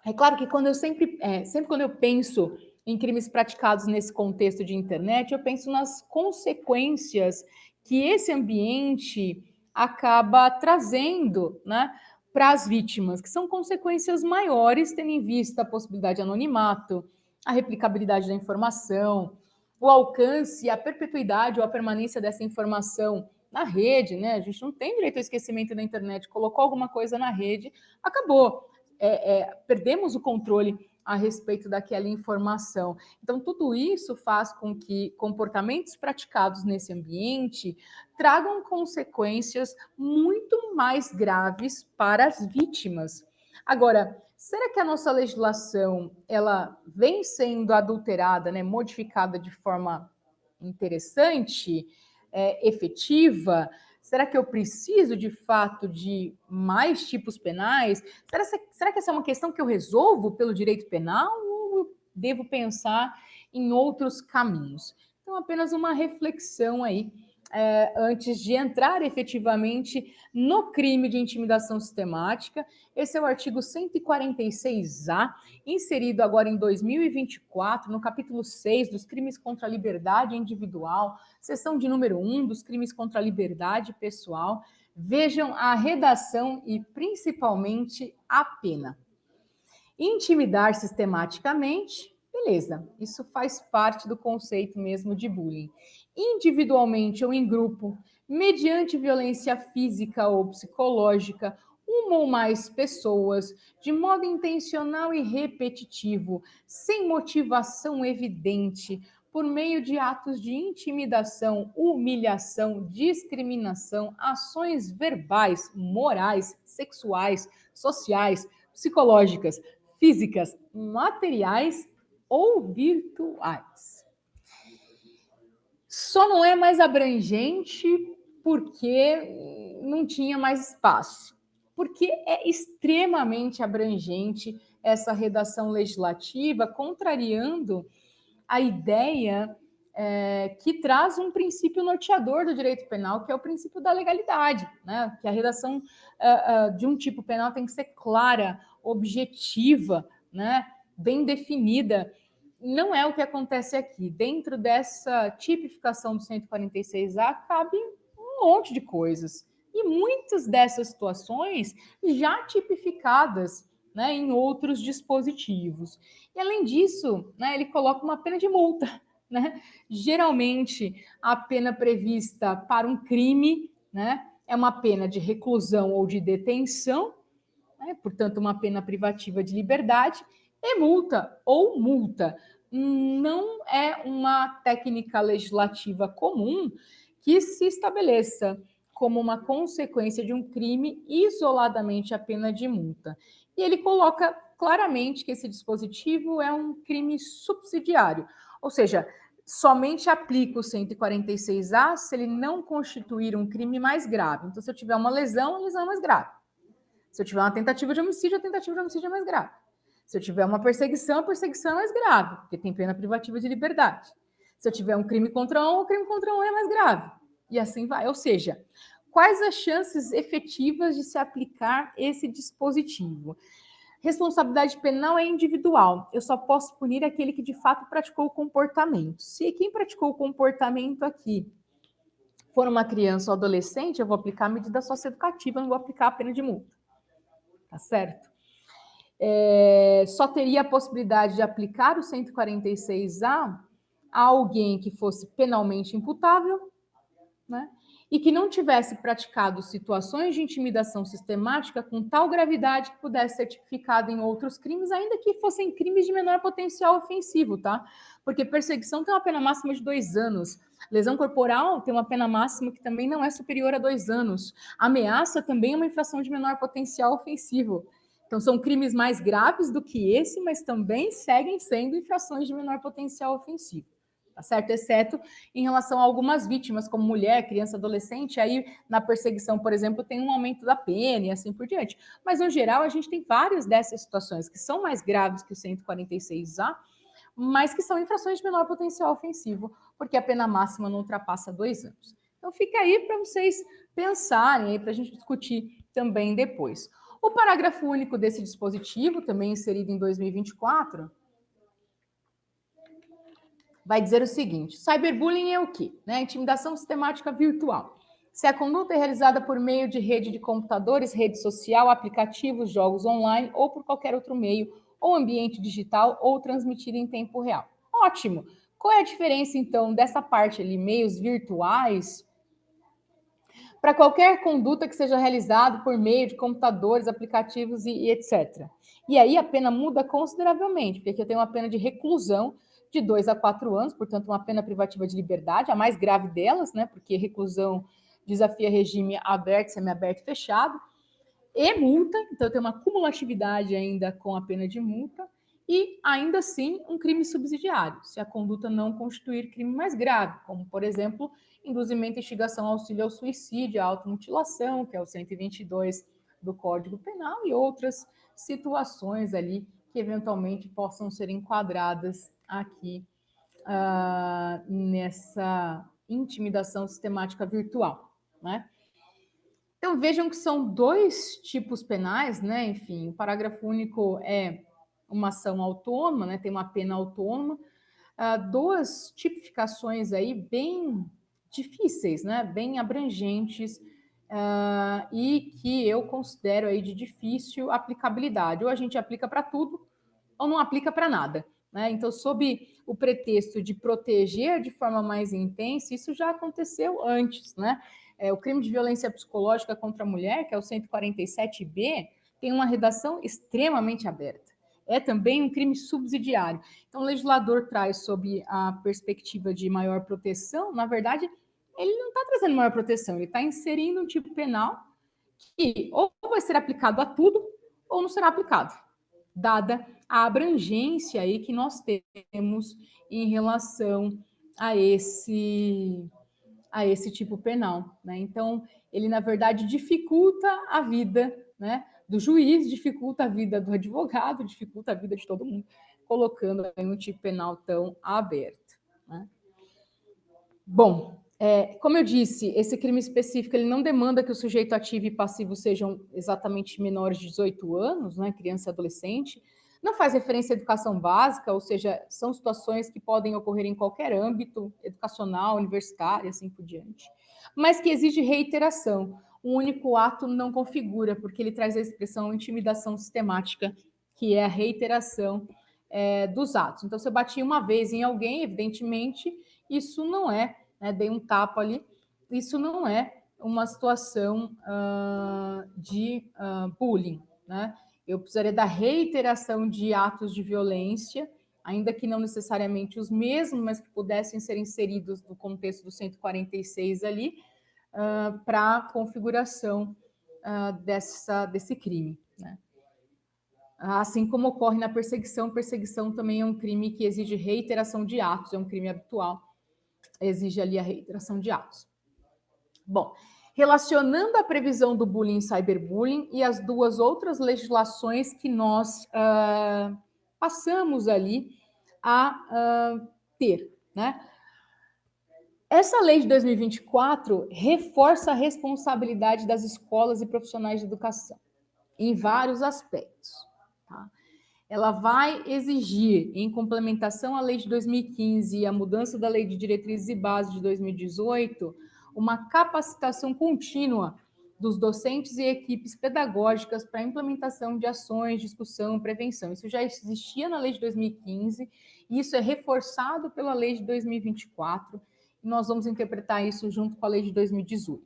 É claro que quando eu sempre quando eu penso em crimes praticados nesse contexto de internet, eu penso nas consequências que esse ambiente acaba trazendo, né, para as vítimas, que são consequências maiores, tendo em vista a possibilidade de anonimato, a replicabilidade da informação, o alcance, a perpetuidade ou a permanência dessa informação na rede, né? A gente não tem direito ao esquecimento da internet, colocou alguma coisa na rede, acabou. Perdemos o controle a respeito daquela informação. Então, tudo isso faz com que comportamentos praticados nesse ambiente tragam consequências muito mais graves para as vítimas. Agora, será que a nossa legislação ela vem sendo adulterada, né, modificada de forma interessante, efetiva? Será que eu preciso, de fato, de mais tipos penais? Será que essa é uma questão que eu resolvo pelo direito penal ou eu devo pensar em outros caminhos? Então, apenas uma reflexão aí, antes de entrar efetivamente no crime de intimidação sistemática. Esse é o artigo 146-A, inserido agora em 2024, no capítulo 6 dos crimes contra a liberdade individual, seção de número 1 dos crimes contra a liberdade pessoal. Vejam a redação e principalmente a pena. Intimidar sistematicamente, beleza, isso faz parte do conceito mesmo de bullying. Individualmente ou em grupo, mediante violência física ou psicológica, uma ou mais pessoas, de modo intencional e repetitivo, sem motivação evidente, por meio de atos de intimidação, humilhação, discriminação, ações verbais, morais, sexuais, sociais, psicológicas, físicas, materiais ou virtuais. Só não é mais abrangente porque não tinha mais espaço. Porque é extremamente abrangente essa redação legislativa, contrariando a ideia que traz um princípio norteador do direito penal, que é o princípio da legalidade, né? Que a redação de um tipo penal tem que ser clara, objetiva, né? Bem definida. Não é o que acontece aqui. Dentro dessa tipificação do 146-A cabe um monte de coisas. E muitas dessas situações já tipificadas, né, em outros dispositivos. E, além disso, né, ele coloca uma pena de multa. Né? Geralmente, a pena prevista para um crime, né, é uma pena de reclusão ou de detenção, né, portanto, uma pena privativa de liberdade, e multa ou multa. Não é uma técnica legislativa comum que se estabeleça como uma consequência de um crime isoladamente a pena de multa. E ele coloca claramente que esse dispositivo é um crime subsidiário, ou seja, somente aplica o 146-A se ele não constituir um crime mais grave. Então, se eu tiver uma lesão, a lesão é mais grave. Se eu tiver uma tentativa de homicídio, a tentativa de homicídio é mais grave. Se eu tiver uma perseguição, a perseguição é mais grave, porque tem pena privativa de liberdade. Se eu tiver um crime contra um, o crime contra um é mais grave. E assim vai. Ou seja, quais as chances efetivas de se aplicar esse dispositivo? Responsabilidade penal é individual. Eu só posso punir aquele que de fato praticou o comportamento. Se quem praticou o comportamento aqui for uma criança ou adolescente, eu vou aplicar a medida socioeducativa, não vou aplicar a pena de multa. Tá certo? Só teria a possibilidade de aplicar o 146-A a alguém que fosse penalmente imputável, né? E que não tivesse praticado situações de intimidação sistemática com tal gravidade que pudesse ser tipificado em outros crimes, ainda que fossem crimes de menor potencial ofensivo, tá? Porque perseguição tem uma pena máxima de 2 anos. Lesão corporal tem uma pena máxima que também não é superior a 2 anos. Ameaça também é uma infração de menor potencial ofensivo. Então, são crimes mais graves do que esse, mas também seguem sendo infrações de menor potencial ofensivo. Tá certo? Exceto em relação a algumas vítimas, como mulher, criança, adolescente, aí na perseguição, por exemplo, tem um aumento da pena e assim por diante. Mas, no geral, a gente tem várias dessas situações que são mais graves que o 146-A, mas que são infrações de menor potencial ofensivo, porque a pena máxima não ultrapassa 2 anos. Então, fica aí para vocês pensarem, para a gente discutir também depois. O parágrafo único desse dispositivo, também inserido em 2024, vai dizer o seguinte: cyberbullying é o quê? Intimidação sistemática virtual. Se a conduta é realizada por meio de rede de computadores, rede social, aplicativos, jogos online ou por qualquer outro meio, ou ambiente digital, ou transmitida em tempo real. Ótimo! Qual é a diferença, então, dessa parte ali, meios virtuais, para qualquer conduta que seja realizada por meio de computadores, aplicativos e etc. E aí a pena muda consideravelmente, porque aqui eu tenho uma pena de reclusão de 2 a 4 anos, portanto, uma pena privativa de liberdade, a mais grave delas, né? Porque reclusão desafia regime aberto, semiaberto e fechado, e multa, então tem uma cumulatividade ainda com a pena de multa, e ainda assim um crime subsidiário, se a conduta não constituir crime mais grave, como, por exemplo, induzimento, instigação, auxílio ao suicídio, à automutilação, que é o 122 do Código Penal, e outras situações ali que eventualmente possam ser enquadradas aqui nessa intimidação sistemática virtual, né? Então, vejam que são 2 tipos penais, né? Enfim, o parágrafo único é uma ação autônoma, né? Tem uma pena autônoma, 2 tipificações aí bem difíceis, né? Bem abrangentes, e que eu considero aí de difícil aplicabilidade. Ou a gente aplica para tudo, ou não aplica para nada, né? Então, sob o pretexto de proteger de forma mais intensa, isso já aconteceu antes, né? O crime de violência psicológica contra a mulher, que é o 147B, tem uma redação extremamente aberta. É também um crime subsidiário. Então, o legislador traz sob a perspectiva de maior proteção, na verdade, ele não está trazendo maior proteção, ele está inserindo um tipo penal que ou vai ser aplicado a tudo ou não será aplicado, dada a abrangência aí que nós temos em relação a esse tipo penal, né? Então, ele, na verdade, dificulta a vida, né, do juiz, dificulta a vida do advogado, dificulta a vida de todo mundo, colocando aí um tipo penal tão aberto, né? Bom, como eu disse, esse crime específico ele não demanda que o sujeito ativo e passivo sejam exatamente menores de 18 anos, né, criança e adolescente, não faz referência à educação básica, ou seja, são situações que podem ocorrer em qualquer âmbito, educacional, universitário, assim por diante, mas que exige reiteração. Um único ato não configura, porque ele traz a expressão intimidação sistemática, que é a reiteração dos atos. Então, se eu bati uma vez em alguém, evidentemente, isso não é, né, dei um tapa ali, isso não é uma situação de bullying, né? Eu precisaria da reiteração de atos de violência, ainda que não necessariamente os mesmos, mas que pudessem ser inseridos no contexto do 146 ali, para a configuração desse crime, né? Assim como ocorre na perseguição, perseguição também é um crime que exige reiteração de atos, é um crime habitual, exige ali a reiteração de atos. Bom, relacionando a previsão do bullying e cyberbullying e as 2 outras legislações que nós passamos ali a ter, né? Essa lei de 2024 reforça a responsabilidade das escolas e profissionais de educação em vários aspectos, tá? Ela vai exigir, em complementação à lei de 2015 e a mudança da lei de diretrizes e bases de 2018, uma capacitação contínua dos docentes e equipes pedagógicas para a implementação de ações, discussão, prevenção. Isso já existia na lei de 2015 e isso é reforçado pela lei de 2024 e nós vamos interpretar isso junto com a lei de 2018.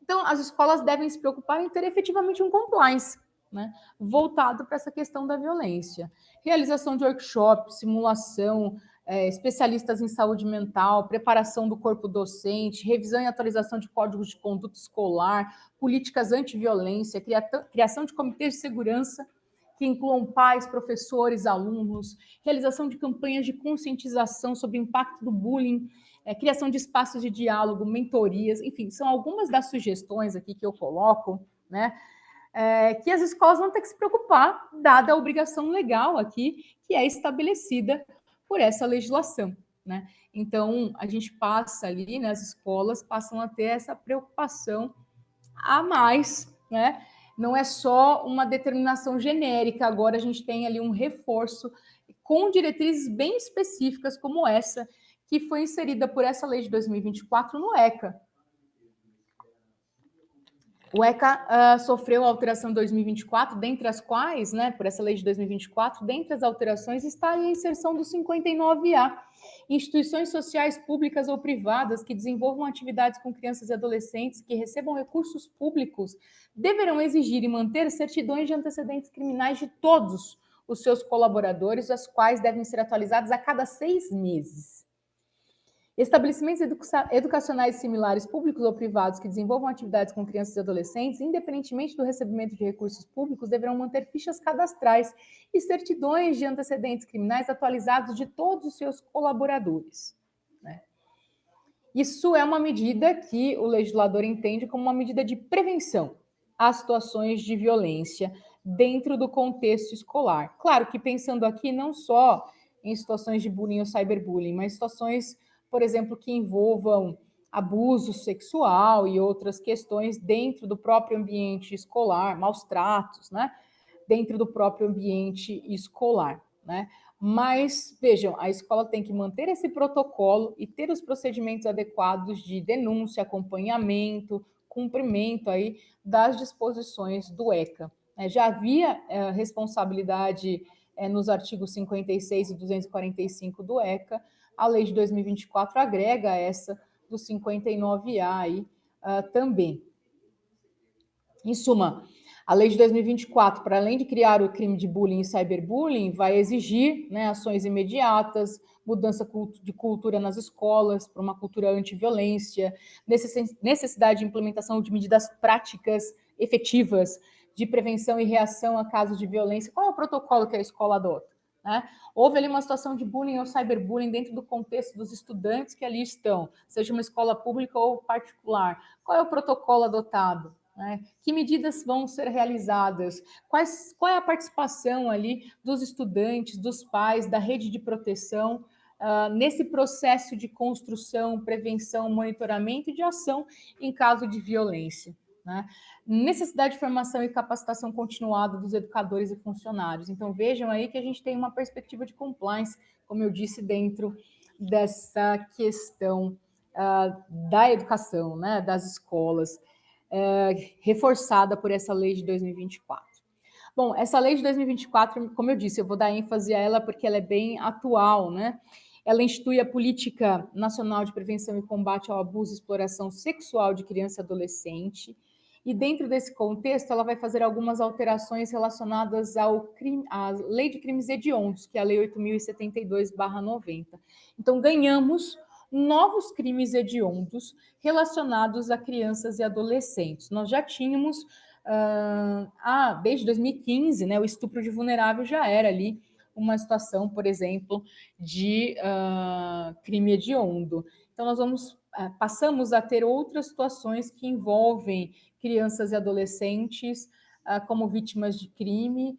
Então, as escolas devem se preocupar em ter efetivamente um compliance, né, voltado para essa questão da violência. Realização de workshops, simulação, especialistas em saúde mental, preparação do corpo docente, revisão e atualização de códigos de conduta escolar, políticas anti-violência, criação de comitês de segurança que incluam pais, professores, alunos, realização de campanhas de conscientização sobre o impacto do bullying, criação de espaços de diálogo, mentorias, enfim, são algumas das sugestões aqui que eu coloco, né, que as escolas vão ter que se preocupar, dada a obrigação legal aqui, que é estabelecida por essa legislação, né? Então, a gente passa ali, né, as escolas passam a ter essa preocupação a mais, né? Não é só uma determinação genérica, agora a gente tem ali um reforço com diretrizes bem específicas como essa, que foi inserida por essa lei de 2024 no ECA. O ECA sofreu alteração em 2024, dentre as quais, né, por essa lei de 2024, dentre as alterações está a inserção do 59A. Instituições sociais públicas ou privadas que desenvolvam atividades com crianças e adolescentes que recebam recursos públicos deverão exigir e manter certidões de antecedentes criminais de todos os seus colaboradores, as quais devem ser atualizadas a cada 6 meses. Estabelecimentos educacionais similares, públicos ou privados, que desenvolvam atividades com crianças e adolescentes, independentemente do recebimento de recursos públicos, deverão manter fichas cadastrais e certidões de antecedentes criminais atualizados de todos os seus colaboradores. Né? Isso é uma medida que o legislador entende como uma medida de prevenção às situações de violência dentro do contexto escolar. Claro que pensando aqui não só em situações de bullying ou cyberbullying, mas situações, por exemplo, que envolvam abuso sexual e outras questões dentro do próprio ambiente escolar, maus tratos, né? Dentro do próprio ambiente escolar, né? Mas, vejam, a escola tem que manter esse protocolo e ter os procedimentos adequados de denúncia, acompanhamento, cumprimento aí das disposições do ECA. Já havia responsabilidade nos artigos 56 e 245 do ECA, a lei de 2024 agrega essa do 59A aí também. Em suma, a lei de 2024, para além de criar o crime de bullying e cyberbullying, vai exigir, né, ações imediatas, mudança de cultura nas escolas, para uma cultura anti-violência, necessidade de implementação de medidas práticas efetivas de prevenção e reação a casos de violência. Qual é o protocolo que a escola adota? Né? Houve ali uma situação de bullying ou cyberbullying dentro do contexto dos estudantes que ali estão, seja uma escola pública ou particular. Qual é o protocolo adotado? Né? Que medidas vão ser realizadas? Qual é a participação ali dos estudantes, dos pais, da rede de proteção nesse processo de construção, prevenção, monitoramento e de ação em caso de violência? Né? Necessidade de formação e capacitação continuada dos educadores e funcionários. Então, vejam aí que a gente tem uma perspectiva de compliance, como eu disse, dentro dessa questão da educação, né, das escolas, reforçada por essa lei de 2024. Bom, essa lei de 2024, como eu disse, eu vou dar ênfase a ela porque ela é bem atual, né? Ela institui a Política Nacional de Prevenção e Combate ao Abuso e Exploração Sexual de Criança e Adolescente, e dentro desse contexto ela vai fazer algumas alterações relacionadas à Lei de Crimes Hediondos, que é a Lei 8.072/90. Então, ganhamos novos crimes hediondos relacionados a crianças e adolescentes. Nós já tínhamos, desde 2015, né, o estupro de vulnerável já era ali uma situação, por exemplo, de crime hediondo. Então, nós passamos a ter outras situações que envolvem crianças e adolescentes como vítimas de crime,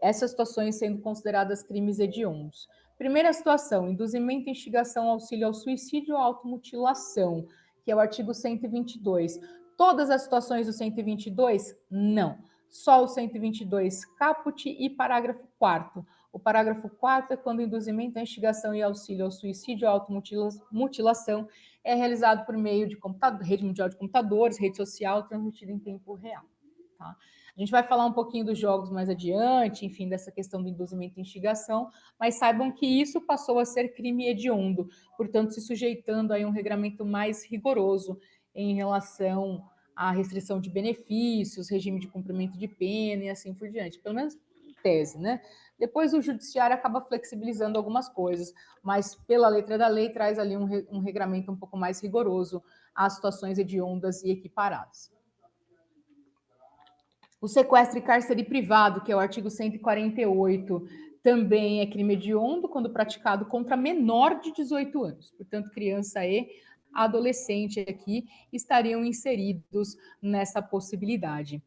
essas situações sendo consideradas crimes hediondos. Primeira situação, induzimento, instigação, auxílio ao suicídio ou automutilação, que é o artigo 122. Todas as situações do 122? Não. Só o 122 caput e parágrafo 4º. O parágrafo 4º é quando o induzimento, a instigação e auxílio ao suicídio ou automutilação é realizado por meio de rede mundial de computadores, rede social, transmitido em tempo real. Tá? A gente vai falar um pouquinho dos jogos mais adiante, enfim, dessa questão do induzimento e instigação, mas saibam que isso passou a ser crime hediondo, portanto, se sujeitando a um regramento mais rigoroso em relação à restrição de benefícios, regime de cumprimento de pena e assim por diante, pelo menos em tese, né? Depois o judiciário acaba flexibilizando algumas coisas, mas pela letra da lei traz ali um regramento um pouco mais rigoroso às situações hediondas e equiparadas. O sequestro e cárcere privado, que é o artigo 148, também é crime hediondo quando praticado contra menor de 18 anos. Portanto, criança e adolescente aqui estariam inseridos nessa possibilidade.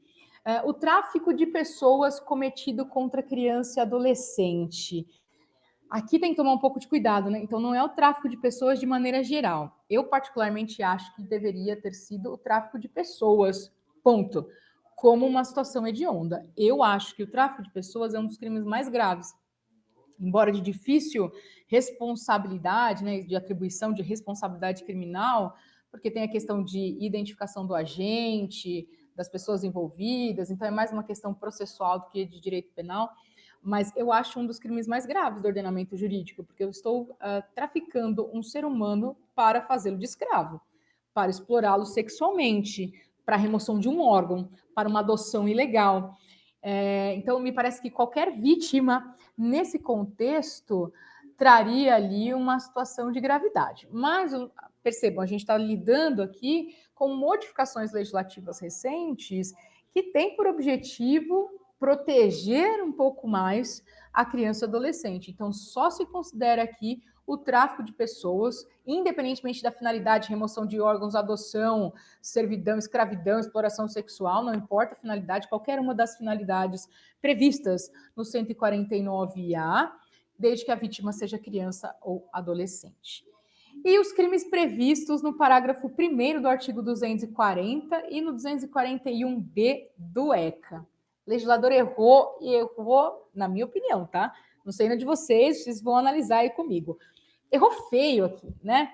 O tráfico de pessoas cometido contra criança e adolescente. Aqui tem que tomar um pouco de cuidado, né? Então, não é o tráfico de pessoas de maneira geral. Eu, particularmente, acho que deveria ter sido o tráfico de pessoas, ponto. Como uma situação hedionda. Eu acho que o tráfico de pessoas é um dos crimes mais graves. Embora de difícil responsabilidade, né, de atribuição de responsabilidade criminal, porque tem a questão de identificação do agente, das pessoas envolvidas, então é mais uma questão processual do que de direito penal, mas eu acho um dos crimes mais graves do ordenamento jurídico, porque eu estou traficando um ser humano para fazê-lo de escravo, para explorá-lo sexualmente, para a remoção de um órgão, para uma adoção ilegal. Então, me parece que qualquer vítima, nesse contexto, traria ali uma situação de gravidade. Mas, percebam, a gente está lidando aqui com modificações legislativas recentes que têm por objetivo proteger um pouco mais a criança e adolescente. Então, só se considera aqui o tráfico de pessoas, independentemente da finalidade, remoção de órgãos, adoção, servidão, escravidão, exploração sexual, não importa a finalidade, qualquer uma das finalidades previstas no 149A, desde que a vítima seja criança ou adolescente. E os crimes previstos no parágrafo 1º do artigo 240 e no 241B do ECA. O legislador errou, e errou, na minha opinião, tá? Não sei na de vocês vão analisar aí comigo. Errou feio aqui, né?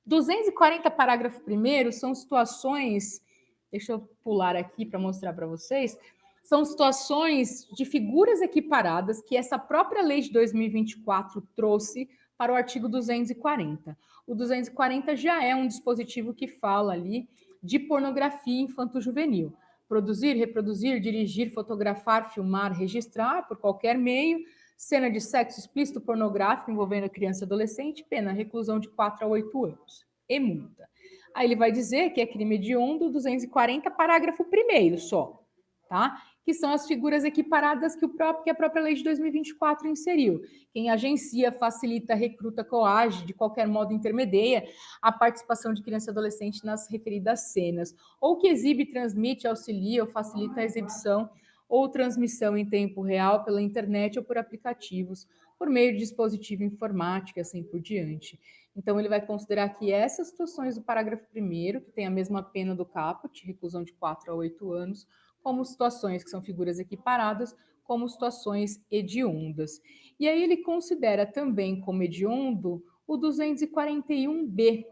240, parágrafo 1º, são situações, deixa eu pular aqui para mostrar para vocês, são situações de figuras equiparadas que essa própria lei de 2024 trouxe para o artigo 240. O 240 já é um dispositivo que fala ali de pornografia infanto-juvenil. Produzir, reproduzir, dirigir, fotografar, filmar, registrar por qualquer meio, cena de sexo explícito pornográfico envolvendo criança e adolescente, pena reclusão de 4 a 8 anos e multa. Aí ele vai dizer que é crime hediondo 240, parágrafo 1º só, tá? Que são as figuras equiparadas que a própria lei de 2024 inseriu. Quem agencia, facilita, recruta, coage, de qualquer modo intermedia a participação de criança e adolescente nas referidas cenas, ou que exibe, transmite, auxilia ou facilita a exibição ou transmissão em tempo real pela internet ou por aplicativos, por meio de dispositivo informático e assim por diante. Então, ele vai considerar que essas situações do parágrafo 1º, que tem a mesma pena do caput, reclusão de 4 a 8 anos, como situações que são figuras equiparadas, como situações hediondas. E aí ele considera também como hediondo o 241B.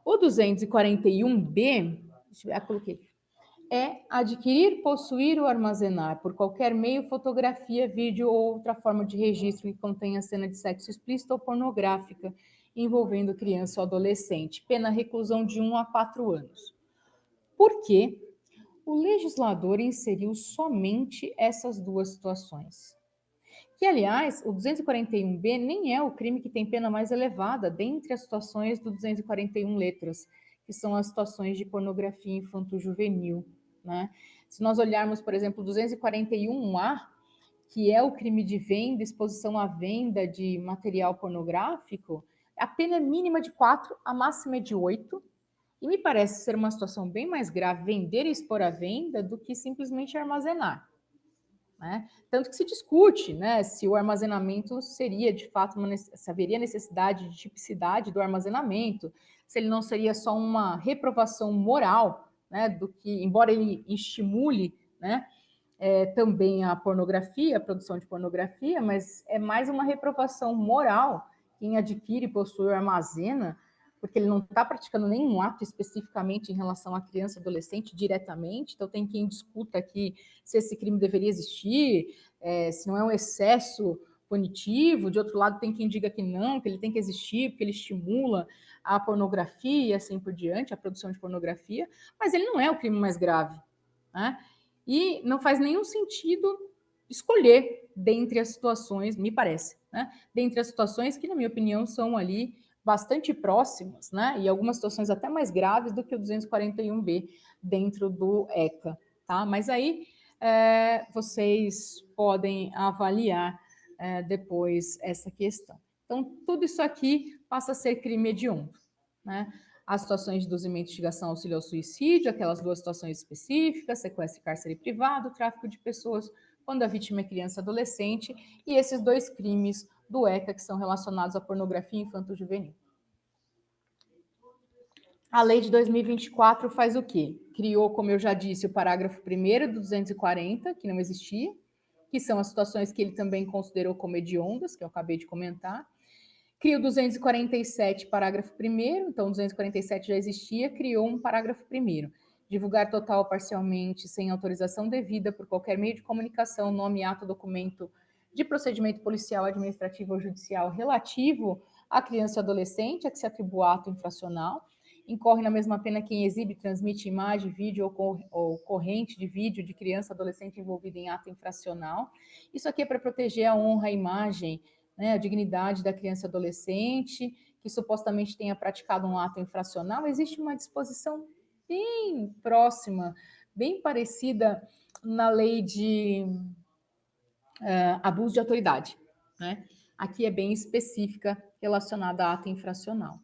O 241B, deixa eu ver, coloquei, é adquirir, possuir ou armazenar por qualquer meio fotografia, vídeo ou outra forma de registro que contenha cena de sexo explícito ou pornográfica envolvendo criança ou adolescente. Pena reclusão de 1 a 4 anos. Por quê? O legislador inseriu somente essas duas situações. Que, aliás, o 241B nem é o crime que tem pena mais elevada dentre as situações do 241 letras, que são as situações de pornografia infanto-juvenil, né? Se nós olharmos, por exemplo, o 241A, que é o crime de venda, exposição à venda de material pornográfico, a pena é mínima de 4, a máxima é de 8, e me parece ser uma situação bem mais grave vender e expor à venda do que simplesmente armazenar, né? Tanto que se discute, né, se o armazenamento seria, de fato, se haveria necessidade de tipicidade do armazenamento, se ele não seria só uma reprovação moral, né, do que, embora ele estimule, né, também a pornografia, a produção de pornografia, mas é mais uma reprovação moral quem adquire, possui ou armazena, porque ele não está praticando nenhum ato especificamente em relação à criança e adolescente diretamente, então tem quem discuta aqui se esse crime deveria existir, se não é um excesso punitivo, de outro lado tem quem diga que não, que ele tem que existir, porque ele estimula a pornografia e assim por diante, a produção de pornografia, mas ele não é o crime mais grave, né? E não faz nenhum sentido escolher dentre as situações, me parece, né? Dentre as situações que, na minha opinião, são ali bastante próximas, né? E algumas situações até mais graves do que o 241B dentro do ECA, tá? Mas aí vocês podem avaliar depois essa questão. Então, tudo isso aqui passa a ser crime hediondo, né? As situações de induzimento, instigação, auxílio ao suicídio, aquelas duas situações específicas, sequestro e cárcere privado, tráfico de pessoas quando a vítima é criança e adolescente, e esses dois crimes do ECA que são relacionados à pornografia infanto-juvenil. A lei de 2024 faz o quê? Criou, como eu já disse, o parágrafo 1º do 240, que não existia, que são as situações que ele também considerou como hediondas, que eu acabei de comentar. Cria o 247, parágrafo 1º, então o 247 já existia, criou um parágrafo 1º, divulgar total ou parcialmente, sem autorização devida, por qualquer meio de comunicação, nome, ato, documento de procedimento policial, administrativo ou judicial relativo à criança e adolescente a que se atribua ato infracional. Incorre na mesma pena quem exibe, transmite imagem, vídeo ou corrente de vídeo de criança ou adolescente envolvida em ato infracional. Isso aqui é para proteger a honra, a imagem, né, a dignidade da criança e adolescente que supostamente tenha praticado um ato infracional. Existe uma disposição bem próxima, bem parecida na lei de abuso de autoridade, né? Aqui é bem específica relacionada a ato infracional.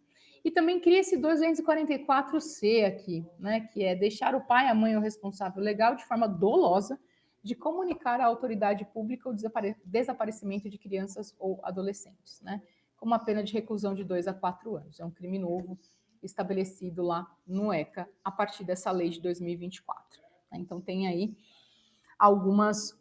E também cria esse 244C aqui, né? Que é deixar o pai, a mãe ou responsável legal de forma dolosa de comunicar à autoridade pública o desaparecimento de crianças ou adolescentes, né? Com uma pena de reclusão de 2 a 4 anos. É um crime novo estabelecido lá no ECA a partir dessa lei de 2024. Né? Então tem aí algumas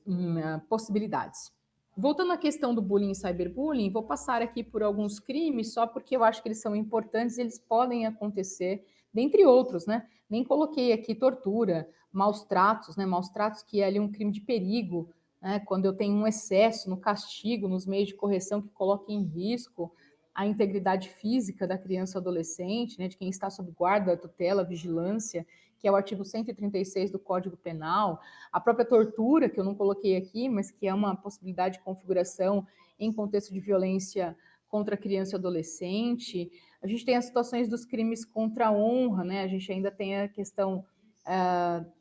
possibilidades. Voltando à questão do bullying e cyberbullying, vou passar aqui por alguns crimes, só porque eu acho que eles são importantes, eles podem acontecer, dentre outros, né? Nem coloquei aqui tortura, maus tratos, né? Maus tratos que é ali um crime de perigo, né? Quando eu tenho um excesso no castigo, nos meios de correção que coloca em risco a integridade física da criança ou adolescente, né? De quem está sob guarda, tutela, vigilância, que é o artigo 136 do Código Penal, a própria tortura, que eu não coloquei aqui, mas que é uma possibilidade de configuração em contexto de violência contra criança e adolescente. A gente tem as situações dos crimes contra a honra, né? A gente ainda tem a questão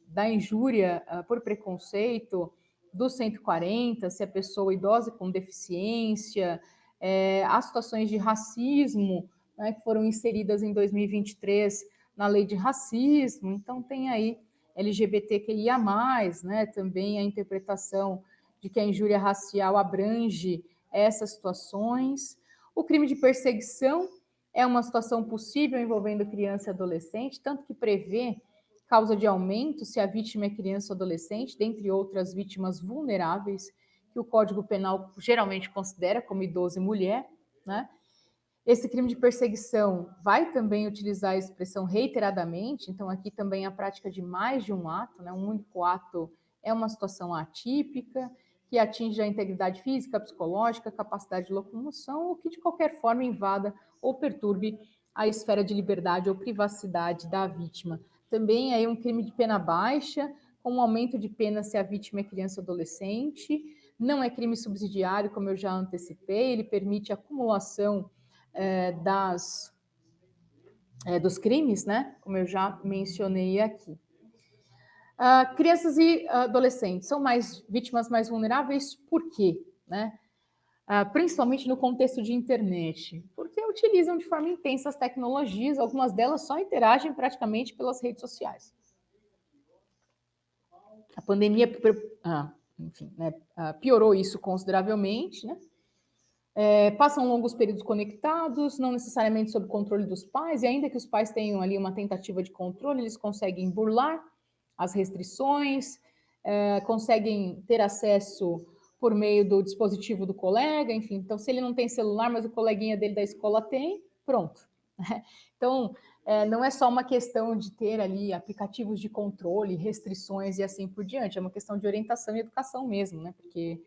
da injúria por preconceito, do 140, se a pessoa idosa com deficiência, as situações de racismo, né, que foram inseridas em 2023 na lei de racismo. Então tem aí LGBTQIA+, né, também a interpretação de que a injúria racial abrange essas situações. O crime de perseguição é uma situação possível envolvendo criança e adolescente, tanto que prevê causa de aumento se a vítima é criança ou adolescente, dentre outras vítimas vulneráveis, que o Código Penal geralmente considera como idoso e mulher, né? Esse crime de perseguição vai também utilizar a expressão reiteradamente, então aqui também a prática de mais de um ato, né? Um único ato é uma situação atípica, que atinge a integridade física, psicológica, capacidade de locomoção, ou que de qualquer forma invada ou perturbe a esfera de liberdade ou privacidade da vítima. Também aí um crime de pena baixa, com um aumento de pena se a vítima é criança ou adolescente. Não é crime subsidiário, como eu já antecipei, ele permite a acumulação dos crimes, né? Como eu já mencionei aqui. Crianças e adolescentes são vítimas mais vulneráveis, por quê? Né? Principalmente no contexto de internet, porque utilizam de forma intensa as tecnologias, algumas delas só interagem praticamente pelas redes sociais. A pandemia piorou isso consideravelmente, né? Passam longos períodos conectados, não necessariamente sob controle dos pais, e ainda que os pais tenham ali uma tentativa de controle, eles conseguem burlar as restrições, conseguem ter acesso por meio do dispositivo do colega, enfim. Então, se ele não tem celular, mas o coleguinha dele da escola tem, pronto. Então, não é só uma questão de ter ali aplicativos de controle, restrições e assim por diante, é uma questão de orientação e educação mesmo, né? Porque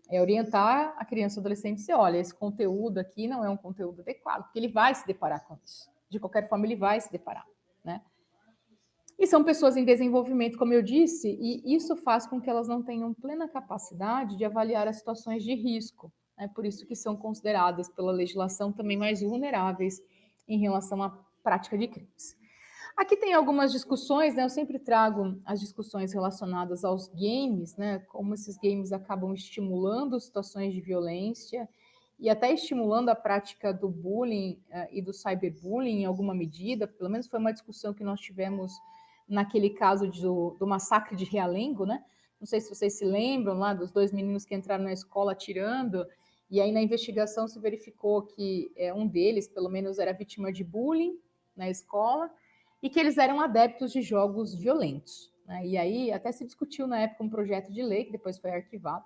é orientar a criança ou adolescente e dizer, olha, esse conteúdo aqui não é um conteúdo adequado, porque ele vai se deparar com isso. De qualquer forma, ele vai se deparar, né? E são pessoas em desenvolvimento, como eu disse, e isso faz com que elas não tenham plena capacidade de avaliar as situações de risco. É por isso que são consideradas pela legislação também mais vulneráveis em relação à prática de crimes. Aqui tem algumas discussões, né? Eu sempre trago as discussões relacionadas aos games, né? Como esses games acabam estimulando situações de violência e até estimulando a prática do bullying e do cyberbullying em alguma medida. Pelo menos foi uma discussão que nós tivemos naquele caso do massacre de Realengo, né? Não sei se vocês se lembram lá dos 2 meninos que entraram na escola atirando, e aí na investigação se verificou que um deles, pelo menos, era vítima de bullying na escola, e que eles eram adeptos de jogos violentos. Né? E aí até se discutiu na época um projeto de lei, que depois foi arquivado,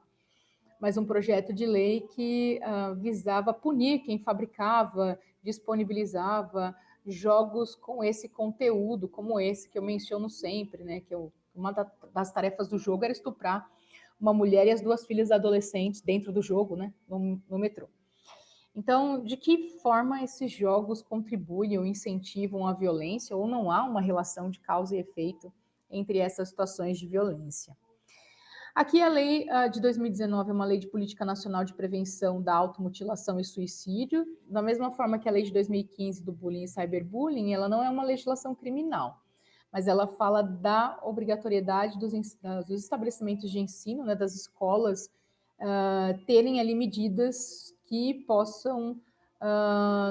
mas um projeto de lei que visava punir quem fabricava, disponibilizava jogos com esse conteúdo, como esse que eu menciono sempre, né? Que uma das tarefas do jogo era estuprar uma mulher e as duas filhas adolescentes dentro do jogo, né? No metrô. Então, de que forma esses jogos contribuem ou incentivam a violência, ou não há uma relação de causa e efeito entre essas situações de violência? Aqui a lei de 2019 é uma lei de política nacional de prevenção da automutilação e suicídio, da mesma forma que a lei de 2015 do bullying e cyberbullying, ela não é uma legislação criminal, mas ela fala da obrigatoriedade dos estabelecimentos de ensino, né, das escolas, terem ali medidas que possam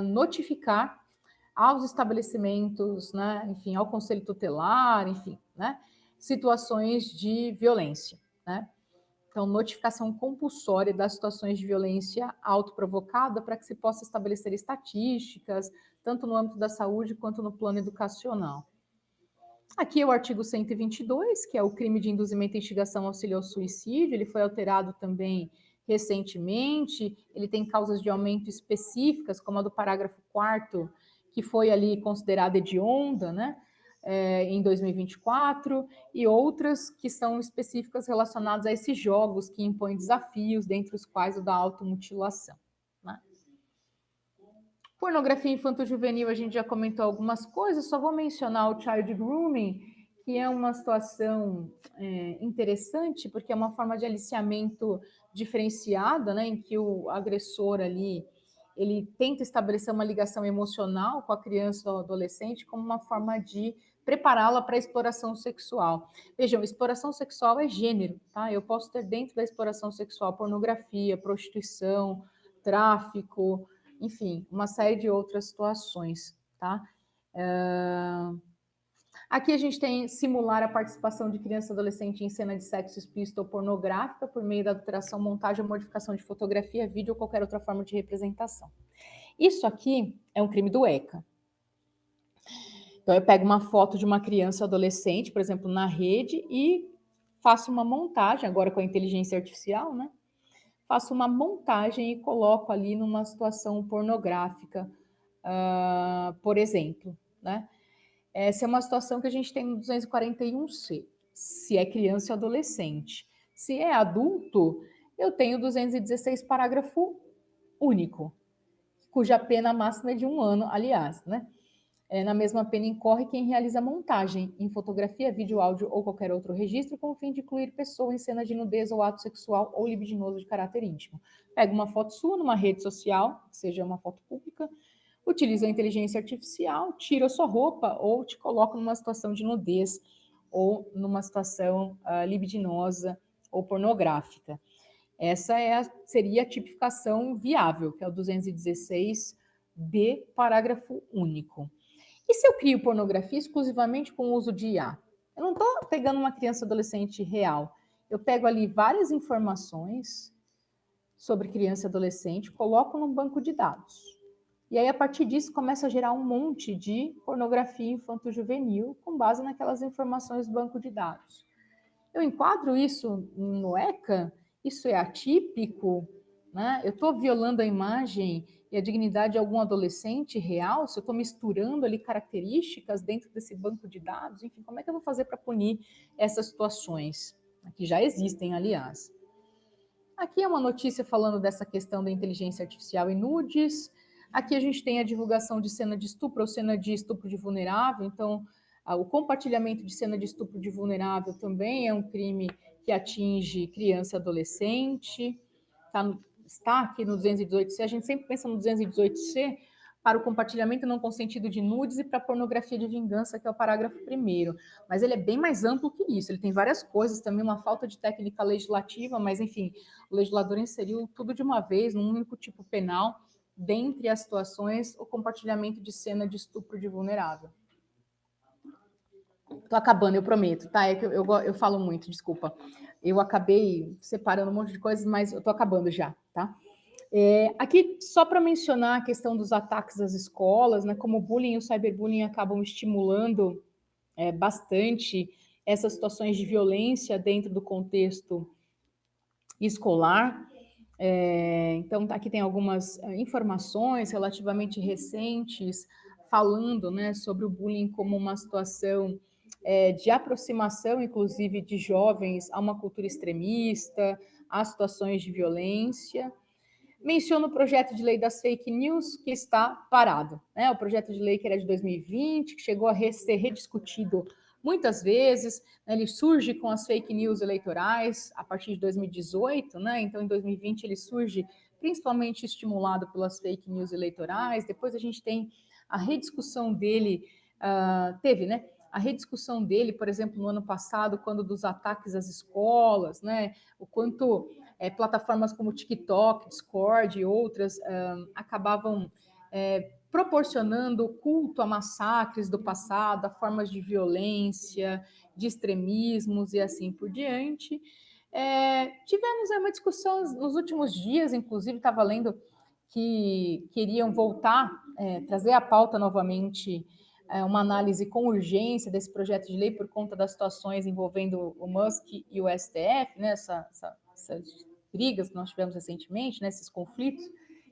notificar aos estabelecimentos, né, enfim, ao conselho tutelar, enfim, né, situações de violência, né? Então, notificação compulsória das situações de violência autoprovocada para que se possa estabelecer estatísticas, tanto no âmbito da saúde quanto no plano educacional. Aqui é o artigo 122, que é o crime de induzimento e instigação auxílio ao suicídio, ele foi alterado também recentemente, ele tem causas de aumento específicas, como a do parágrafo 4º, que foi ali considerada hedionda, né, em 2024, e outras que são específicas relacionadas a esses jogos que impõem desafios, dentre os quais o da automutilação, né? Pornografia infanto-juvenil, a gente já comentou algumas coisas, só vou mencionar o child grooming, que é uma situação interessante, porque é uma forma de aliciamento diferenciada, né, em que o agressor ali, ele tenta estabelecer uma ligação emocional com a criança ou adolescente como uma forma de prepará-la para a exploração sexual. Vejam, exploração sexual é gênero, tá? Eu posso ter dentro da exploração sexual pornografia, prostituição, tráfico, enfim, uma série de outras situações, tá? Aqui a gente tem simular a participação de criança e adolescente em cena de sexo explícito ou pornográfica por meio da alteração, montagem ou modificação de fotografia, vídeo ou qualquer outra forma de representação. Isso aqui é um crime do ECA. Então eu pego uma foto de uma criança ou adolescente, por exemplo, na rede e faço uma montagem, agora com a inteligência artificial, né? Faço uma montagem e coloco ali numa situação pornográfica, por exemplo, né? Essa é uma situação que a gente tem no 241C, se é criança ou adolescente. Se é adulto, eu tenho 216 parágrafo único, cuja pena máxima é de 1 ano, aliás, né? Na mesma pena incorre quem realiza montagem em fotografia, vídeo, áudio ou qualquer outro registro com o fim de incluir pessoa em cena de nudez ou ato sexual ou libidinoso de caráter íntimo. Pega uma foto sua numa rede social, que seja uma foto pública, utiliza a inteligência artificial, tira a sua roupa ou te coloca numa situação de nudez ou numa situação libidinosa ou pornográfica. Essa seria a tipificação viável, que é o 216B, parágrafo único. E se eu crio pornografia exclusivamente com o uso de IA? Eu não estou pegando uma criança ou adolescente real. Eu pego ali várias informações sobre criança e adolescente, coloco num banco de dados. E aí, a partir disso, começa a gerar um monte de pornografia infanto-juvenil com base naquelas informações do banco de dados. Eu enquadro isso no ECA? Isso é atípico? Né? Eu estou violando a imagem e a dignidade de algum adolescente real? Se eu estou misturando ali características dentro desse banco de dados? Enfim, como é que eu vou fazer para punir essas situações? Que já existem, aliás. Aqui é uma notícia falando dessa questão da inteligência artificial e nudes. Aqui a gente tem a divulgação de cena de estupro ou cena de estupro de vulnerável. Então, o compartilhamento de cena de estupro de vulnerável também é um crime que atinge criança e adolescente. Está aqui no 218C. A gente sempre pensa no 218C para o compartilhamento não consentido de nudes e para a pornografia de vingança, que é o parágrafo 1º. Mas ele é bem mais amplo que isso. Ele tem várias coisas, também uma falta de técnica legislativa, mas, enfim, o legislador inseriu tudo de uma vez, num único tipo penal, dentre as situações, o compartilhamento de cena de estupro de vulnerável. Estou acabando, eu prometo, tá? É que eu falo muito, desculpa. Eu acabei separando um monte de coisas, mas eu estou acabando já, tá? Aqui, só para mencionar a questão dos ataques às escolas, né? Como o bullying e o cyberbullying acabam estimulando bastante essas situações de violência dentro do contexto escolar. Então, aqui tem algumas informações relativamente recentes falando, né, sobre o bullying como uma situação de aproximação, inclusive, de jovens a uma cultura extremista, a situações de violência. Menciono o projeto de lei das fake news, que está parado, né? O projeto de lei que era de 2020, que chegou a ser rediscutido muitas vezes, né? Ele surge com as fake news eleitorais a partir de 2018, né? Então, em 2020, ele surge principalmente estimulado pelas fake news eleitorais. Depois a gente tem a rediscussão dele, teve, né? A rediscussão dele, por exemplo, no ano passado, quando dos ataques às escolas, né? O quanto plataformas como TikTok, Discord e outras acabavam proporcionando culto a massacres do passado, a formas de violência, de extremismos e assim por diante. Tivemos uma discussão nos últimos dias, inclusive estava lendo que queriam voltar, trazer à pauta novamente uma análise com urgência desse projeto de lei por conta das situações envolvendo o Musk e o STF, né, essas brigas que nós tivemos recentemente, né, esses conflitos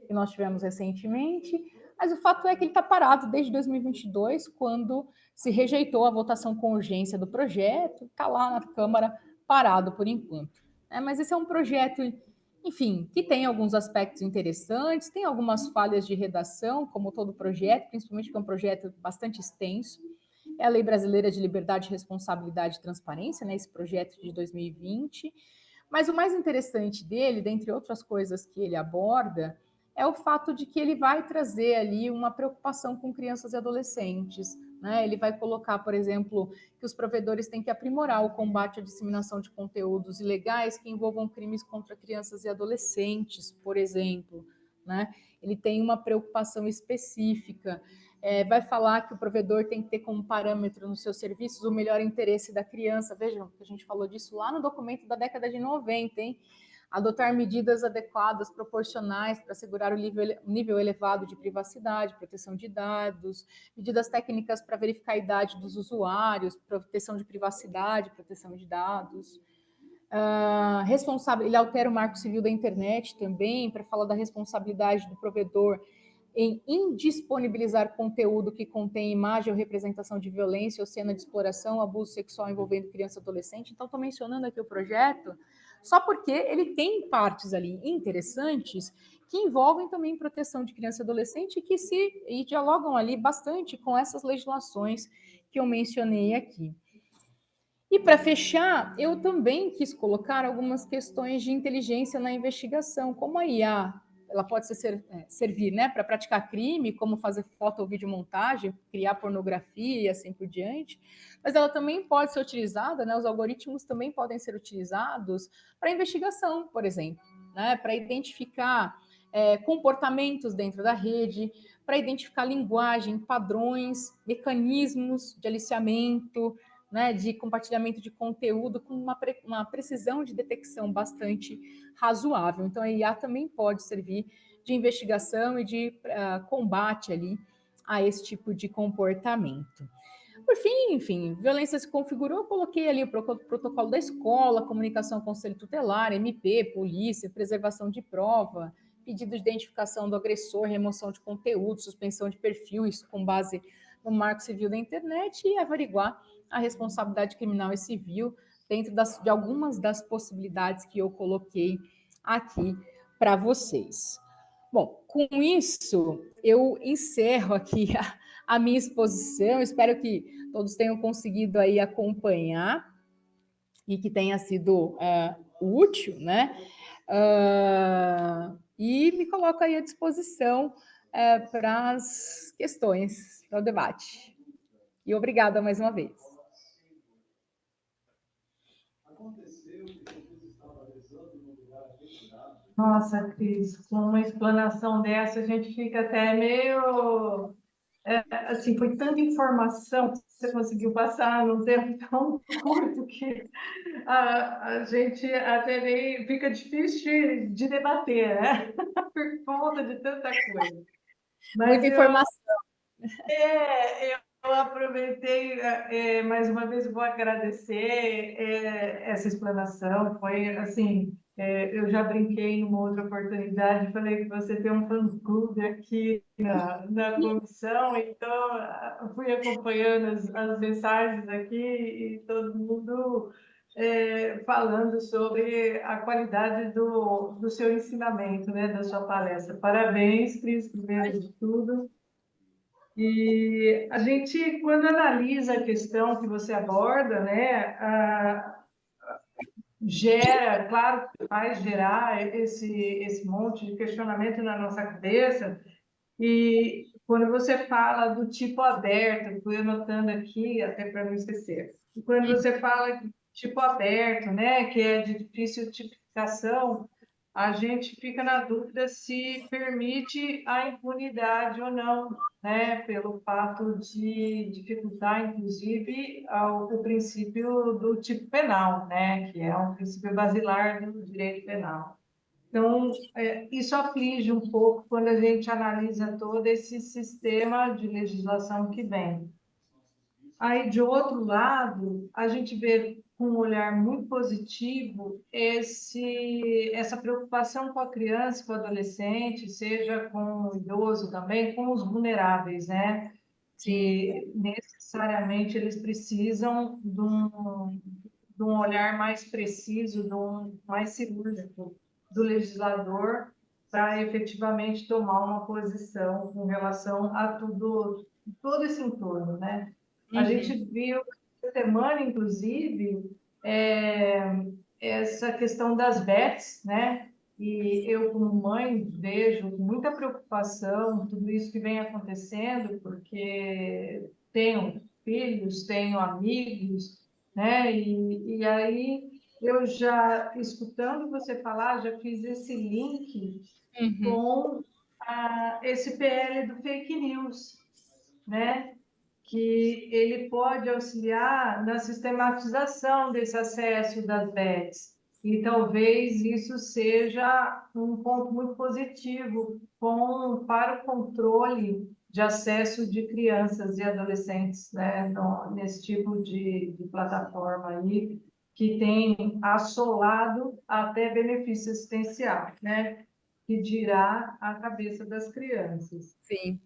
que nós tivemos recentemente, mas o fato é que ele está parado desde 2022, quando se rejeitou a votação com urgência do projeto, está lá na Câmara parado por enquanto. Mas esse é um projeto, enfim, que tem alguns aspectos interessantes, tem algumas falhas de redação, como todo projeto, principalmente porque é um projeto bastante extenso. É a Lei Brasileira de Liberdade, Responsabilidade e Transparência, né, esse projeto de 2020. Mas o mais interessante dele, dentre outras coisas que ele aborda, é o fato de que ele vai trazer ali uma preocupação com crianças e adolescentes, né? Ele vai colocar, por exemplo, que os provedores têm que aprimorar o combate à disseminação de conteúdos ilegais que envolvam crimes contra crianças e adolescentes, por exemplo, né? Ele tem uma preocupação específica. Vai falar que o provedor tem que ter como parâmetro nos seus serviços o melhor interesse da criança. Vejam, a gente falou disso lá no documento da década de 90, hein? Adotar medidas adequadas, proporcionais para assegurar o nível elevado de privacidade, proteção de dados, medidas técnicas para verificar a idade dos usuários, proteção de privacidade, proteção de dados. Ele altera o Marco Civil da Internet também para falar da responsabilidade do provedor em indisponibilizar conteúdo que contém imagem ou representação de violência ou cena de exploração, abuso sexual envolvendo criança e adolescente. Então, estou mencionando aqui o projeto só porque ele tem partes ali interessantes que envolvem também proteção de criança e adolescente e dialogam ali bastante com essas legislações que eu mencionei aqui. E para fechar, eu também quis colocar algumas questões de inteligência na investigação, como a IA, ela pode servir, né, para praticar crime, como fazer foto ou videomontagem, criar pornografia e assim por diante, mas ela também pode ser utilizada, né, os algoritmos também podem ser utilizados para investigação, por exemplo, né, para identificar comportamentos dentro da rede, para identificar linguagem, padrões, mecanismos de aliciamento, né, de compartilhamento de conteúdo com uma precisão de detecção bastante razoável. Então, a IA também pode servir de investigação e de combate ali a esse tipo de comportamento. Por fim, enfim, violência se configurou, eu coloquei ali o protocolo da escola, comunicação com o conselho tutelar, MP, polícia, preservação de prova, pedido de identificação do agressor, remoção de conteúdo, suspensão de perfil, isso com base no Marco Civil da Internet, e averiguar a responsabilidade criminal e civil dentro de algumas das possibilidades que eu coloquei aqui para vocês. Bom, com isso, eu encerro aqui a minha exposição. Espero que todos tenham conseguido aí acompanhar e que tenha sido útil, né? E me coloco aí à disposição para as questões, para o debate. E obrigada mais uma vez. Nossa, Cris, com uma explanação dessa, a gente fica até meio... assim, foi tanta informação que você conseguiu passar num tempo tão curto que a gente até meio fica difícil de debater, né? Por conta de tanta coisa. Mas muita informação. Eu aproveitei, mais uma vez, vou agradecer essa explanação, foi, assim, Eu já brinquei numa outra oportunidade, falei que você tem um fã-clube aqui na comissão, então fui acompanhando as mensagens aqui e todo mundo falando sobre a qualidade do seu ensinamento, né, da sua palestra. Parabéns, Cris, primeiro de tudo. E a gente, quando analisa a questão que você aborda, né, gera, claro que vai gerar esse monte de questionamento na nossa cabeça. E quando você fala do tipo aberto, estou anotando aqui até para não esquecer. E quando você fala de tipo aberto, né, que é de difícil tipificação, a gente fica na dúvida se permite a impunidade ou não, né, pelo fato de dificultar, inclusive, o princípio do tipo penal, né, que é um princípio basilar do direito penal. Então, isso aflige um pouco quando a gente analisa todo esse sistema de legislação que vem. Aí, de outro lado, a gente vê com um olhar muito positivo essa preocupação com a criança, com o adolescente, seja com o idoso também, com os vulneráveis, né? Que necessariamente eles precisam de um olhar mais preciso, mais cirúrgico do legislador para efetivamente tomar uma posição com relação a todo esse entorno, né? A gente viu essa semana, inclusive, essa questão das bets, né? E eu, como mãe, vejo com muita preocupação tudo isso que vem acontecendo, porque tenho filhos, tenho amigos, né? E aí, eu já, escutando você falar, já fiz esse link com esse PL do fake news, né? Que ele pode auxiliar na sistematização desse acesso das bets. E talvez isso seja um ponto muito positivo para o controle de acesso de crianças e adolescentes, né, nesse tipo de plataforma aí, que tem assolado até benefício assistencial, né, que dirá a cabeça das crianças. Sim.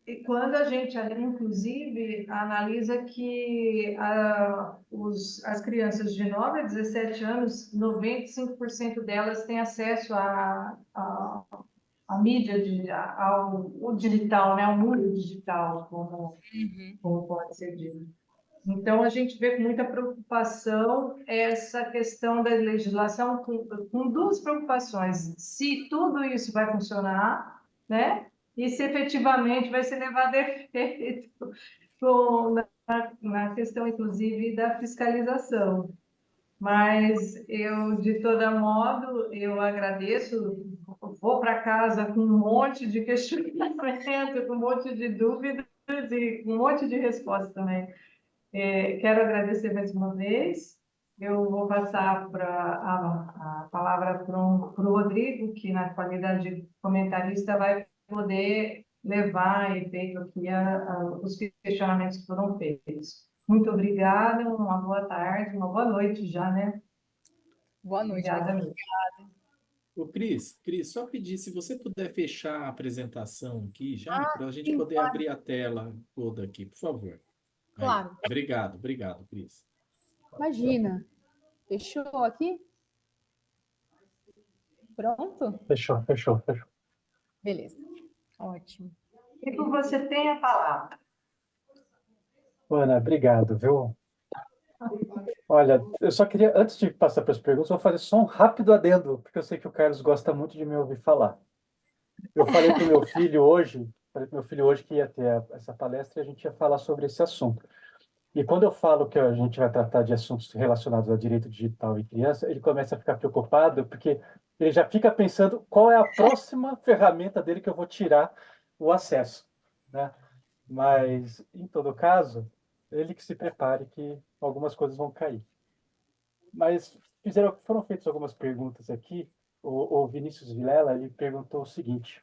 E quando a gente, inclusive, analisa que as crianças de 9 a 17 anos, 95% delas têm acesso à mídia, ao digital, né? Ao mundo digital, como pode ser dito. Então, a gente vê com muita preocupação essa questão da legislação, com duas preocupações: se tudo isso vai funcionar, né? E se efetivamente vai ser levado a efeito na questão, inclusive, da fiscalização. Mas eu, de todo modo, eu agradeço, vou para casa com um monte de questionamento, com um monte de dúvidas e com um monte de respostas também. Quero agradecer mais uma vez. Eu vou passar a palavra para o Rodrigo, que, na qualidade de comentarista, vai poder levar a efeito aqui os questionamentos que foram feitos. Muito obrigada, uma boa tarde, uma boa noite já, né? Boa noite. Obrigada mesmo. Ô, Cris, só pedir, se você puder fechar a apresentação aqui já, para a gente sim, poder claro. abrir a tela toda aqui, por favor. Aí. Claro. Obrigado, Cris. Imagina. Fechou aqui? Pronto? Fechou. Beleza. Ótimo. E por você tem a palavra. Ana, obrigado, viu? Olha, eu só queria, antes de passar para as perguntas, vou fazer só um rápido adendo, porque eu sei que o Carlos gosta muito de me ouvir falar. Eu falei para o meu filho hoje, que ia ter essa palestra e a gente ia falar sobre esse assunto. E quando eu falo que a gente vai tratar de assuntos relacionados ao direito digital e criança, ele começa a ficar preocupado, porque ele já fica pensando qual é a próxima ferramenta dele que eu vou tirar o acesso, né? Mas, em todo caso, ele que se prepare que algumas coisas vão cair. Mas foram feitas algumas perguntas aqui. O Vinícius Vilela, ele perguntou o seguinte: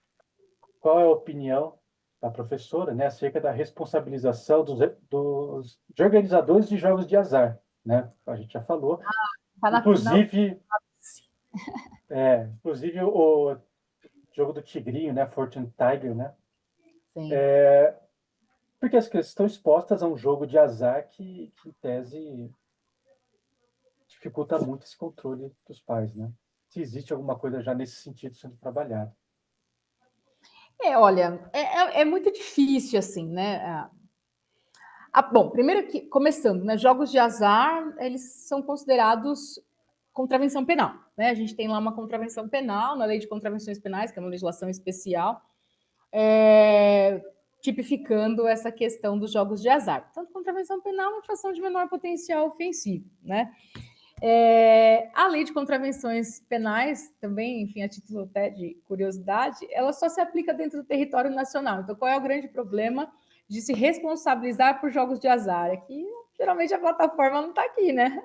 qual é a opinião da professora, né, acerca da responsabilização de organizadores de jogos de azar, né? A gente já falou. Tá Inclusive, Inclusive o jogo do tigrinho, né? Fortune Tiger, né? Sim. Porque as crianças estão expostas a um jogo de azar que em tese, dificulta muito esse controle dos pais, né? Se existe alguma coisa já nesse sentido sendo trabalhada. Olha, é muito difícil, assim, né? Bom, primeiro que, começando, né? Jogos de azar, eles são considerados contravenção penal, né? A gente tem lá uma contravenção penal na Lei de Contravenções Penais, que é uma legislação especial, tipificando essa questão dos jogos de azar. Portanto, contravenção penal é uma infração de menor potencial ofensivo, né? A lei de contravenções penais, também, enfim, a título até de curiosidade, ela só se aplica dentro do território nacional. Então, qual é o grande problema de se responsabilizar por jogos de azar? É que geralmente a plataforma não está aqui, né?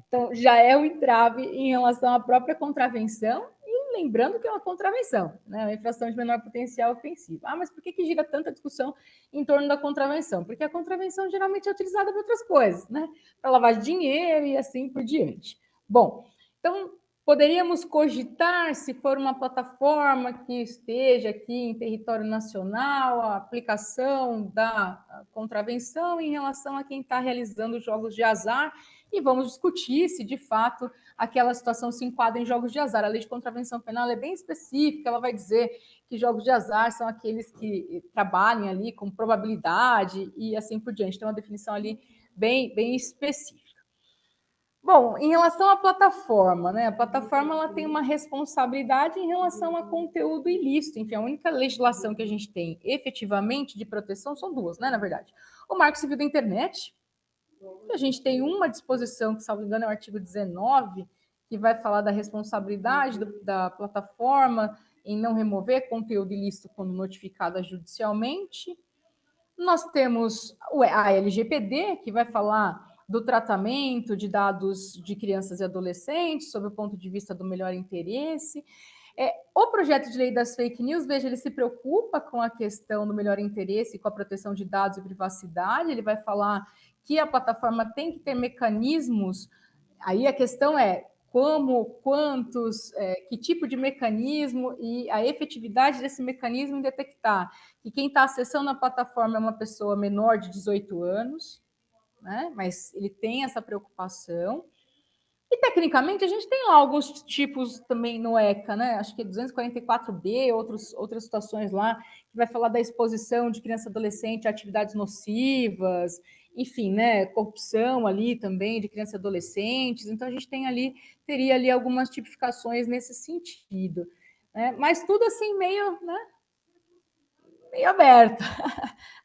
Então, já é um entrave em relação à própria contravenção, e lembrando que é uma contravenção, né? Uma infração de menor potencial ofensivo. Mas por que gira tanta discussão em torno da contravenção? Porque a contravenção geralmente é utilizada para outras coisas, né? Para lavar dinheiro e assim por diante. Bom, então poderíamos cogitar, se for uma plataforma que esteja aqui em território nacional, a aplicação da contravenção em relação a quem está realizando jogos de azar, e vamos discutir se, de fato, aquela situação se enquadra em jogos de azar. A lei de contravenção penal é bem específica, ela vai dizer que jogos de azar são aqueles que trabalhem ali com probabilidade e assim por diante. Tem uma definição ali bem específica. Bom, em relação à plataforma, né? A plataforma ela tem uma responsabilidade em relação a conteúdo ilícito. Enfim, a única legislação que a gente tem efetivamente de proteção são duas, né? Na verdade, o Marco Civil da Internet. A gente tem uma disposição, que, salvo engano, é o artigo 19, que vai falar da responsabilidade da plataforma em não remover conteúdo ilícito quando notificada judicialmente. Nós temos a LGPD, que vai falar do tratamento de dados de crianças e adolescentes, sob o ponto de vista do melhor interesse. O projeto de lei das fake news, veja, ele se preocupa com a questão do melhor interesse, com a proteção de dados e privacidade. Ele vai falar que a plataforma tem que ter mecanismos. Aí a questão é como, quantos, que tipo de mecanismo e a efetividade desse mecanismo em detectar que quem está acessando a plataforma é uma pessoa menor de 18 anos, né? Mas ele tem essa preocupação. E, tecnicamente, a gente tem lá alguns tipos também no ECA, né? Acho que é 244B, outras situações lá, que vai falar da exposição de criança e adolescente a atividades nocivas, enfim, né? Corrupção ali também de crianças e adolescentes. Então, a gente teria ali algumas tipificações nesse sentido, né? Mas tudo assim meio aberto,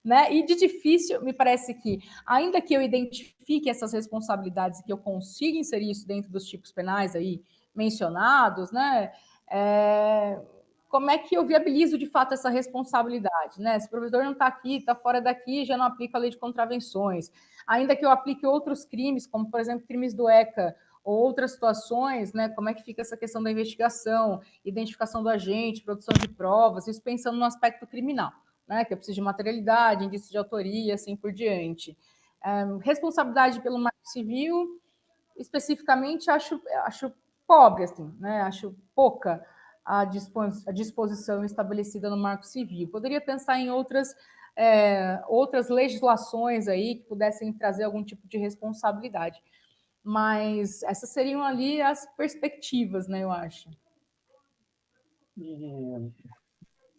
né? E de difícil, me parece que, ainda que eu identifique essas responsabilidades e que eu consiga inserir isso dentro dos tipos penais aí mencionados, né? Como é que eu viabilizo de fato essa responsabilidade, né? Se o provedor não está aqui, está fora daqui, já não aplica a lei de contravenções. Ainda que eu aplique outros crimes, como por exemplo crimes do ECA, ou outras situações, né? Como é que fica essa questão da investigação, identificação do agente, produção de provas, isso pensando no aspecto criminal, né? Que eu preciso de materialidade, indício de autoria, assim por diante. Responsabilidade pelo Marco Civil, especificamente, acho pobre, assim, né? Acho pouca a disposição estabelecida no Marco Civil. Poderia pensar em outras legislações aí que pudessem trazer algum tipo de responsabilidade. Mas essas seriam ali as perspectivas, né, eu acho. E,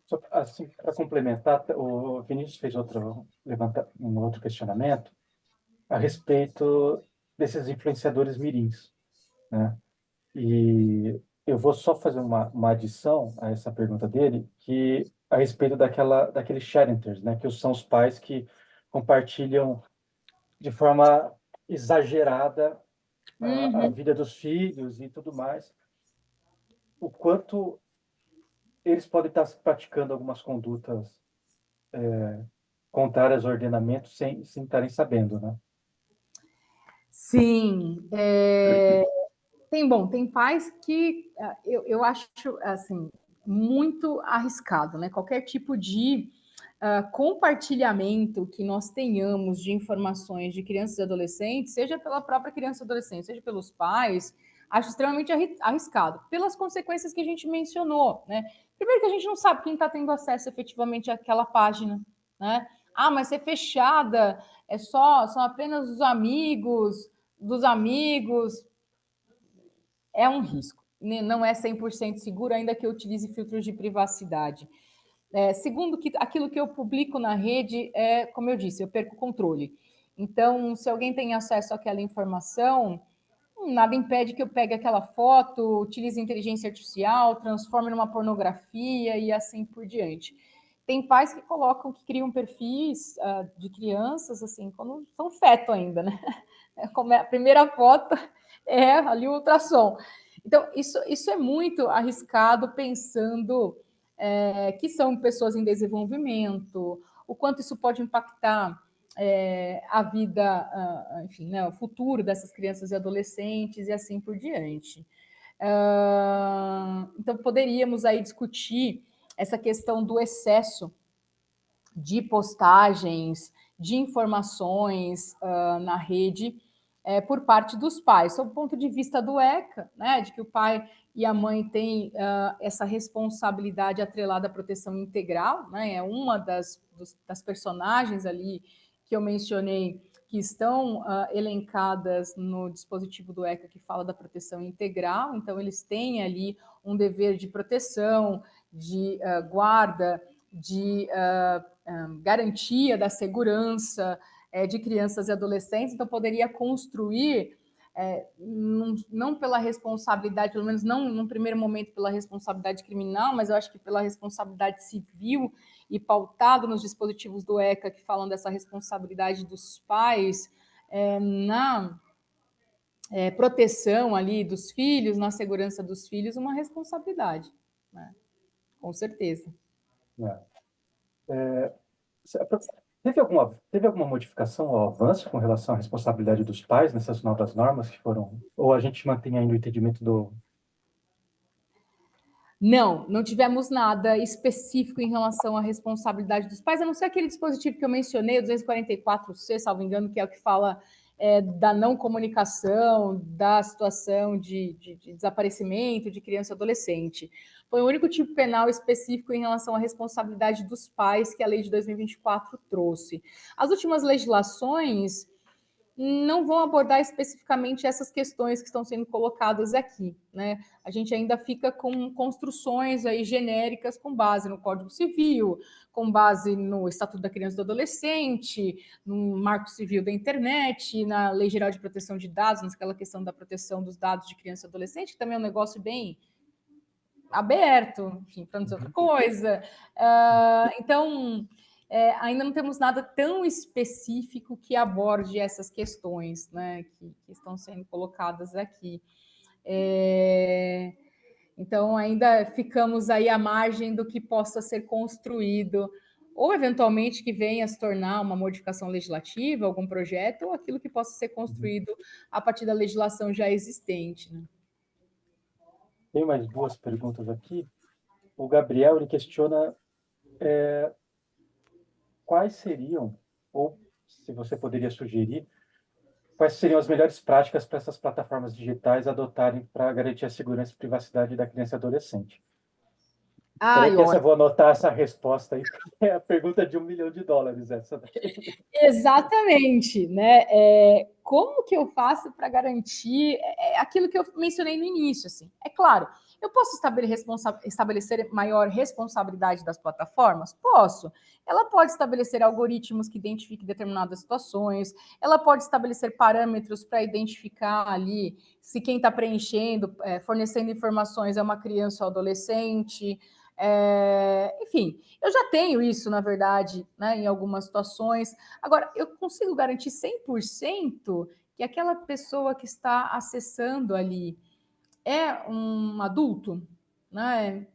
só, assim, para complementar, o Vinícius fez um outro questionamento a respeito desses influenciadores mirins, né? E eu vou só fazer uma adição a essa pergunta dele, que a respeito daqueles sharenters, né? Que são os pais que compartilham de forma exagerada a vida dos filhos e tudo mais. O quanto eles podem estar praticando algumas condutas contrárias ao ordenamento sem estarem sabendo, né? Sim. Tem pais que eu acho assim muito arriscado, né? Qualquer tipo de compartilhamento que nós tenhamos de informações de crianças e adolescentes, seja pela própria criança e adolescente, seja pelos pais, acho extremamente arriscado, pelas consequências que a gente mencionou, né? Primeiro que a gente não sabe quem está tendo acesso efetivamente àquela página, né? Ah, mas ser fechada são apenas os amigos dos amigos. É um risco, não é 100% seguro, ainda que eu utilize filtros de privacidade. Segundo, que aquilo que eu publico na rede como eu disse, eu perco o controle. Então, se alguém tem acesso àquela informação, nada impede que eu pegue aquela foto, utilize inteligência artificial, transforme numa pornografia e assim por diante. Tem pais que criam perfis de crianças, assim, quando são feto ainda, né? Como a primeira foto é ali o ultrassom. Então, isso é muito arriscado pensando que são pessoas em desenvolvimento, o quanto isso pode impactar a vida, enfim, né, o futuro dessas crianças e adolescentes e assim por diante. Então, poderíamos aí discutir essa questão do excesso de postagens, de informações na rede por parte dos pais, sob o ponto de vista do ECA, né, de que o pai e a mãe têm essa responsabilidade atrelada à proteção integral, né, é uma das personagens ali que eu mencionei que estão elencadas no dispositivo do ECA que fala da proteção integral, então eles têm ali um dever de proteção, de guarda, de garantia da segurança de crianças e adolescentes, então poderia construir, não pela responsabilidade, pelo menos não num primeiro momento pela responsabilidade criminal, mas eu acho que pela responsabilidade civil e pautado nos dispositivos do ECA que falam dessa responsabilidade dos pais na proteção ali dos filhos, na segurança dos filhos, uma responsabilidade, né? Com certeza. Teve alguma modificação ou avanço com relação à responsabilidade dos pais nessas novas normas que foram, ou a gente mantém ainda o entendimento do... Não tivemos nada específico em relação à responsabilidade dos pais, a não ser aquele dispositivo que eu mencionei, o 244C, salvo engano, que é o que fala da não comunicação, da situação de desaparecimento de criança e adolescente. Foi o único tipo penal específico em relação à responsabilidade dos pais que a lei de 2024 trouxe. As últimas legislações não vão abordar especificamente essas questões que estão sendo colocadas aqui, né? A gente ainda fica com construções aí genéricas com base no Código Civil, com base no Estatuto da Criança e do Adolescente, no Marco Civil da Internet, na Lei Geral de Proteção de Dados, naquela questão da proteção dos dados de criança e adolescente, que também é um negócio bem aberto, enfim, para não dizer outra coisa. Então, ainda não temos nada tão específico que aborde essas questões, né, que estão sendo colocadas aqui. Então, ainda ficamos aí à margem do que possa ser construído, ou eventualmente que venha a se tornar uma modificação legislativa, algum projeto, ou aquilo que possa ser construído a partir da legislação já existente, né? Tem mais duas perguntas aqui. O Gabriel, ele questiona quais seriam, ou se você poderia sugerir, quais seriam as melhores práticas para essas plataformas digitais adotarem para garantir a segurança e privacidade da criança e adolescente. Peraí que eu vou anotar essa resposta aí, porque é a pergunta de $1 milhão essa. Exatamente, né? Como que eu faço para garantir aquilo que eu mencionei no início? Assim, é claro, eu posso estabelecer maior responsabilidade das plataformas? Posso. Ela pode estabelecer algoritmos que identifiquem determinadas situações, ela pode estabelecer parâmetros para identificar ali se quem está preenchendo, fornecendo informações é uma criança ou adolescente. Enfim, eu já tenho isso, na verdade, né, em algumas situações. Agora, eu consigo garantir 100% que aquela pessoa que está acessando ali é um adulto, né?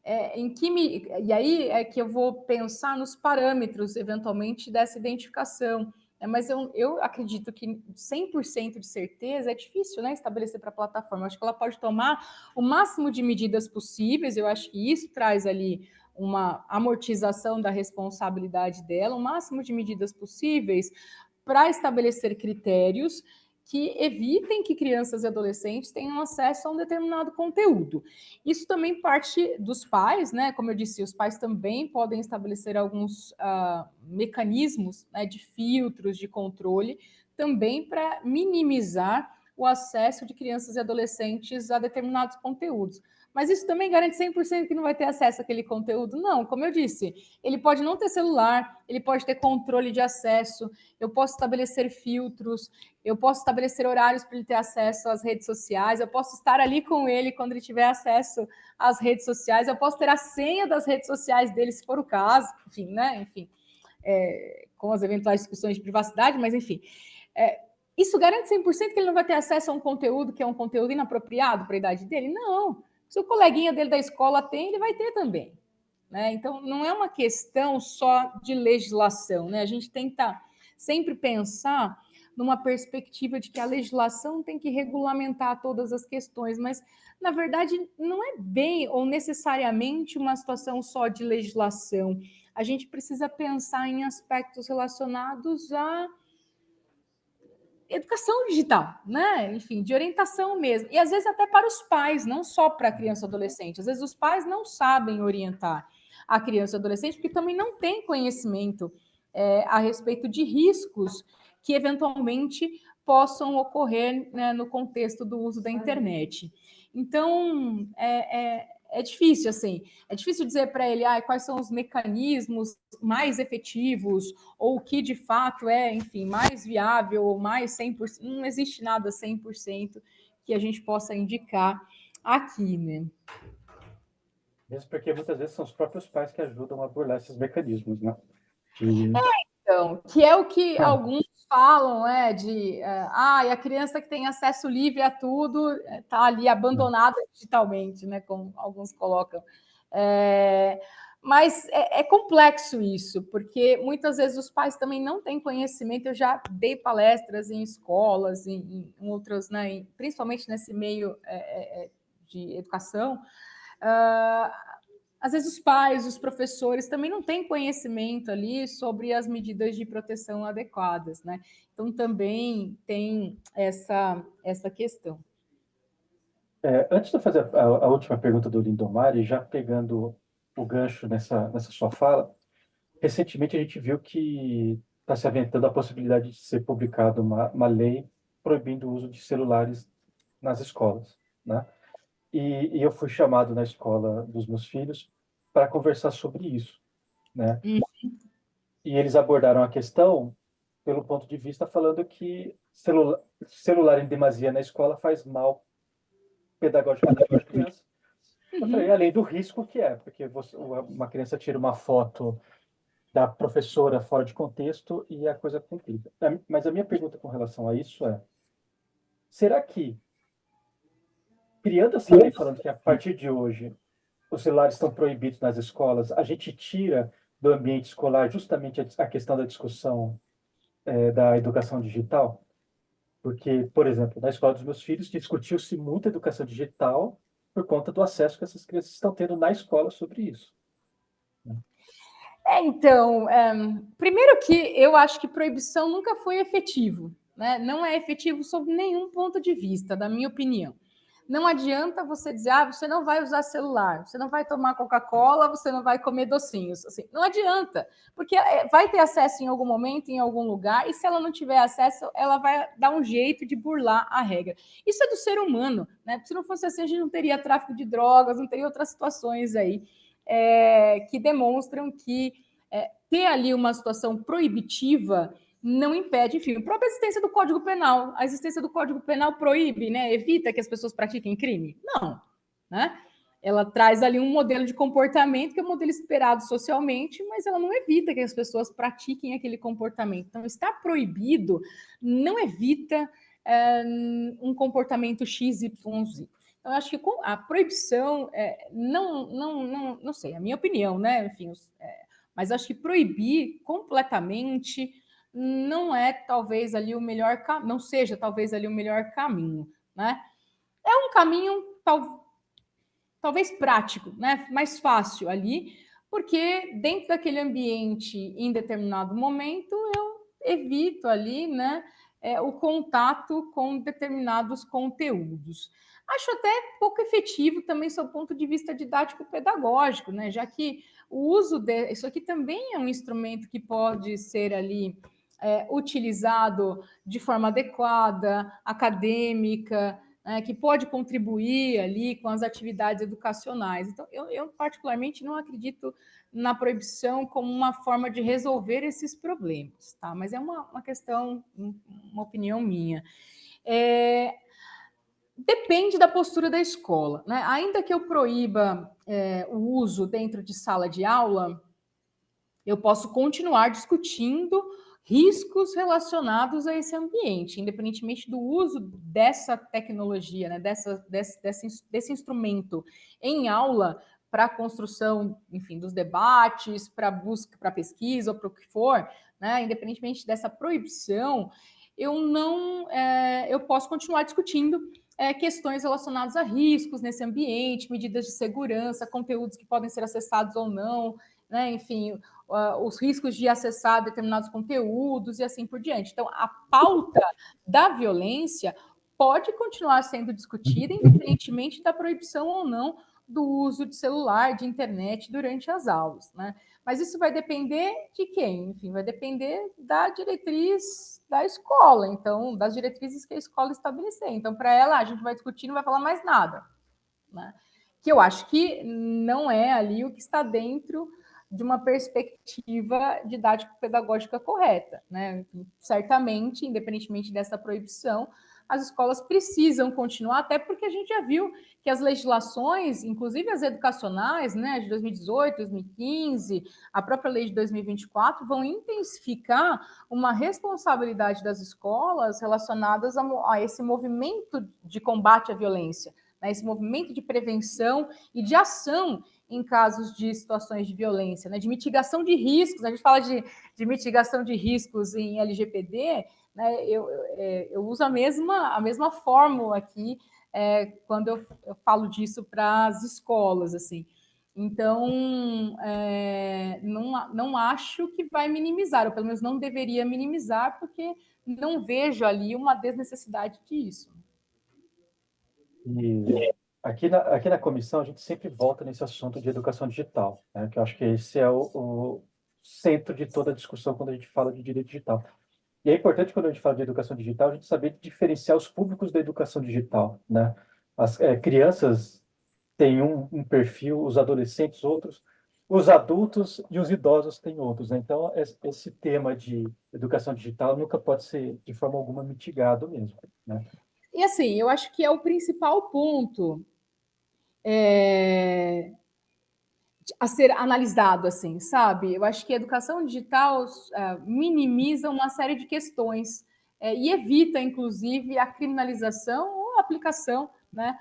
E aí é que eu vou pensar nos parâmetros, eventualmente, dessa identificação. Mas eu acredito que 100% de certeza é difícil, né, estabelecer para a plataforma. Eu acho que ela pode tomar o máximo de medidas possíveis, eu acho que isso traz ali uma amortização da responsabilidade dela, o máximo de medidas possíveis para estabelecer critérios que evitem que crianças e adolescentes tenham acesso a um determinado conteúdo. Isso também parte dos pais, né? Como eu disse, os pais também podem estabelecer alguns mecanismos, né, de filtros, de controle, também para minimizar o acesso de crianças e adolescentes a determinados conteúdos. Mas isso também garante 100% que não vai ter acesso àquele conteúdo? Não, como eu disse, ele pode não ter celular, ele pode ter controle de acesso, eu posso estabelecer filtros, eu posso estabelecer horários para ele ter acesso às redes sociais, eu posso estar ali com ele quando ele tiver acesso às redes sociais, eu posso ter a senha das redes sociais dele, se for o caso, enfim, né? Enfim, com as eventuais discussões de privacidade, mas enfim. Isso garante 100% que ele não vai ter acesso a um conteúdo que é um conteúdo inapropriado para a idade dele? Não. Se o coleguinha dele da escola tem, ele vai ter também. Né? Então, não é uma questão só de legislação. Né? A gente tenta sempre pensar numa perspectiva de que a legislação tem que regulamentar todas as questões, mas, na verdade, não é bem ou necessariamente uma situação só de legislação. A gente precisa pensar em aspectos relacionados a educação digital, né? Enfim, de orientação mesmo. E às vezes até para os pais, não só para a criança e adolescente. Às vezes os pais não sabem orientar a criança e adolescente porque também não têm conhecimento a respeito de riscos que eventualmente possam ocorrer, né, no contexto do uso da internet. Então, é difícil, assim, é difícil dizer para ele quais são os mecanismos mais efetivos ou o que de fato é, enfim, mais viável ou mais 100%. Não existe nada 100% que a gente possa indicar aqui, né? Mesmo porque muitas vezes são os próprios pais que ajudam a burlar esses mecanismos, né? Então, que é o que alguns falam, a criança que tem acesso livre a tudo está ali abandonada digitalmente, né? Como alguns colocam. Mas é complexo isso, porque muitas vezes os pais também não têm conhecimento. Eu já dei palestras em escolas, em outras, né? Principalmente nesse meio de educação. Às vezes os pais, os professores também não têm conhecimento ali sobre as medidas de proteção adequadas, né? Então também tem essa questão. Antes de eu fazer a última pergunta do Lindomar, e já pegando o gancho nessa sua fala, recentemente a gente viu que está se aventando a possibilidade de ser publicada uma lei proibindo o uso de celulares nas escolas, né? E eu fui chamado na escola dos meus filhos para conversar sobre isso, né? E eles abordaram a questão pelo ponto de vista falando que celular em demasia na escola faz mal pedagogicamente para a criança. Eu falei, além do risco que é, porque uma criança tira uma foto da professora fora de contexto e a coisa complica. Mas a minha pergunta com relação a isso é, será que, criando essa lei falando que a partir de hoje os celulares estão proibidos nas escolas, a gente tira do ambiente escolar justamente a questão da discussão da educação digital? Porque, por exemplo, na escola dos meus filhos discutiu-se muito a educação digital por conta do acesso que essas crianças estão tendo na escola sobre isso. Então, primeiro que eu acho que proibição nunca foi efetivo, né? Não é efetivo sob nenhum ponto de vista, da minha opinião. Não adianta você dizer, você não vai usar celular, você não vai tomar Coca-Cola, você não vai comer docinhos. Assim, não adianta, porque vai ter acesso em algum momento, em algum lugar, e se ela não tiver acesso, ela vai dar um jeito de burlar a regra. Isso é do ser humano, né? Se não fosse assim, a gente não teria tráfico de drogas, não teria outras situações aí que demonstram que ter ali uma situação proibitiva não impede, enfim, a própria existência do Código Penal. A existência do Código Penal proíbe, né? Evita que as pessoas pratiquem crime? Não, né? Ela traz ali um modelo de comportamento que é um modelo esperado socialmente, mas ela não evita que as pessoas pratiquem aquele comportamento. Então, estar proibido não evita um comportamento XYZ. Então, eu acho que a proibição, não sei, é a minha opinião, né? Enfim, mas acho que proibir completamente não é talvez ali o melhor não seja talvez ali o melhor caminho, né? É um caminho talvez prático, né? Mais fácil ali, porque dentro daquele ambiente, em determinado momento, eu evito ali, né? o contato com determinados conteúdos. Acho até pouco efetivo também sob o ponto de vista didático-pedagógico, né? Já que o uso isso aqui também é um instrumento que pode ser ali utilizado de forma adequada, acadêmica, que pode contribuir ali com as atividades educacionais. Então, eu particularmente não acredito na proibição como uma forma de resolver esses problemas, tá? Mas é uma questão, uma opinião minha. Depende da postura da escola, né? Ainda que eu proíba o uso dentro de sala de aula, eu posso continuar discutindo riscos relacionados a esse ambiente, independentemente do uso dessa tecnologia, né, desse instrumento em aula para a construção, enfim, dos debates, para busca, para pesquisa ou para o que for, né, independentemente dessa proibição, eu posso continuar discutindo questões relacionadas a riscos nesse ambiente, medidas de segurança, conteúdos que podem ser acessados ou não, né, enfim, os riscos de acessar determinados conteúdos e assim por diante. Então, a pauta da violência pode continuar sendo discutida, independentemente da proibição ou não do uso de celular, de internet durante as aulas, né? Mas isso vai depender de quem? Enfim, vai depender da diretriz da escola, então, das diretrizes que a escola estabelecer. Então, para ela, a gente vai discutir, não vai falar mais nada, né? Que eu acho que não é ali o que está dentro de uma perspectiva didático-pedagógica correta, né? Certamente, independentemente dessa proibição, as escolas precisam continuar, até porque a gente já viu que as legislações, inclusive as educacionais, né, de 2018, 2015, a própria lei de 2024, vão intensificar uma responsabilidade das escolas relacionadas a esse movimento de combate à violência, né, esse movimento de prevenção e de ação em casos de situações de violência, né, de mitigação de riscos. A gente fala de mitigação de riscos em LGPD, né, eu uso a mesma fórmula aqui quando eu falo disso para as escolas, assim. Então, não acho que vai minimizar, ou pelo menos não deveria minimizar, porque não vejo ali uma desnecessidade disso. E aqui na comissão, a gente sempre volta nesse assunto de educação digital, né? Que eu acho que esse é o centro de toda a discussão quando a gente fala de direito digital. E é importante, quando a gente fala de educação digital, a gente saber diferenciar os públicos da educação digital, né? As crianças têm um perfil, os adolescentes outros, os adultos e os idosos têm outros, né? Então, esse tema de educação digital nunca pode ser, de forma alguma, mitigado mesmo, né? E assim, eu acho que é o principal ponto a ser analisado, assim, sabe? Eu acho que a educação digital minimiza uma série de questões e evita, inclusive, a criminalização ou a aplicação, né,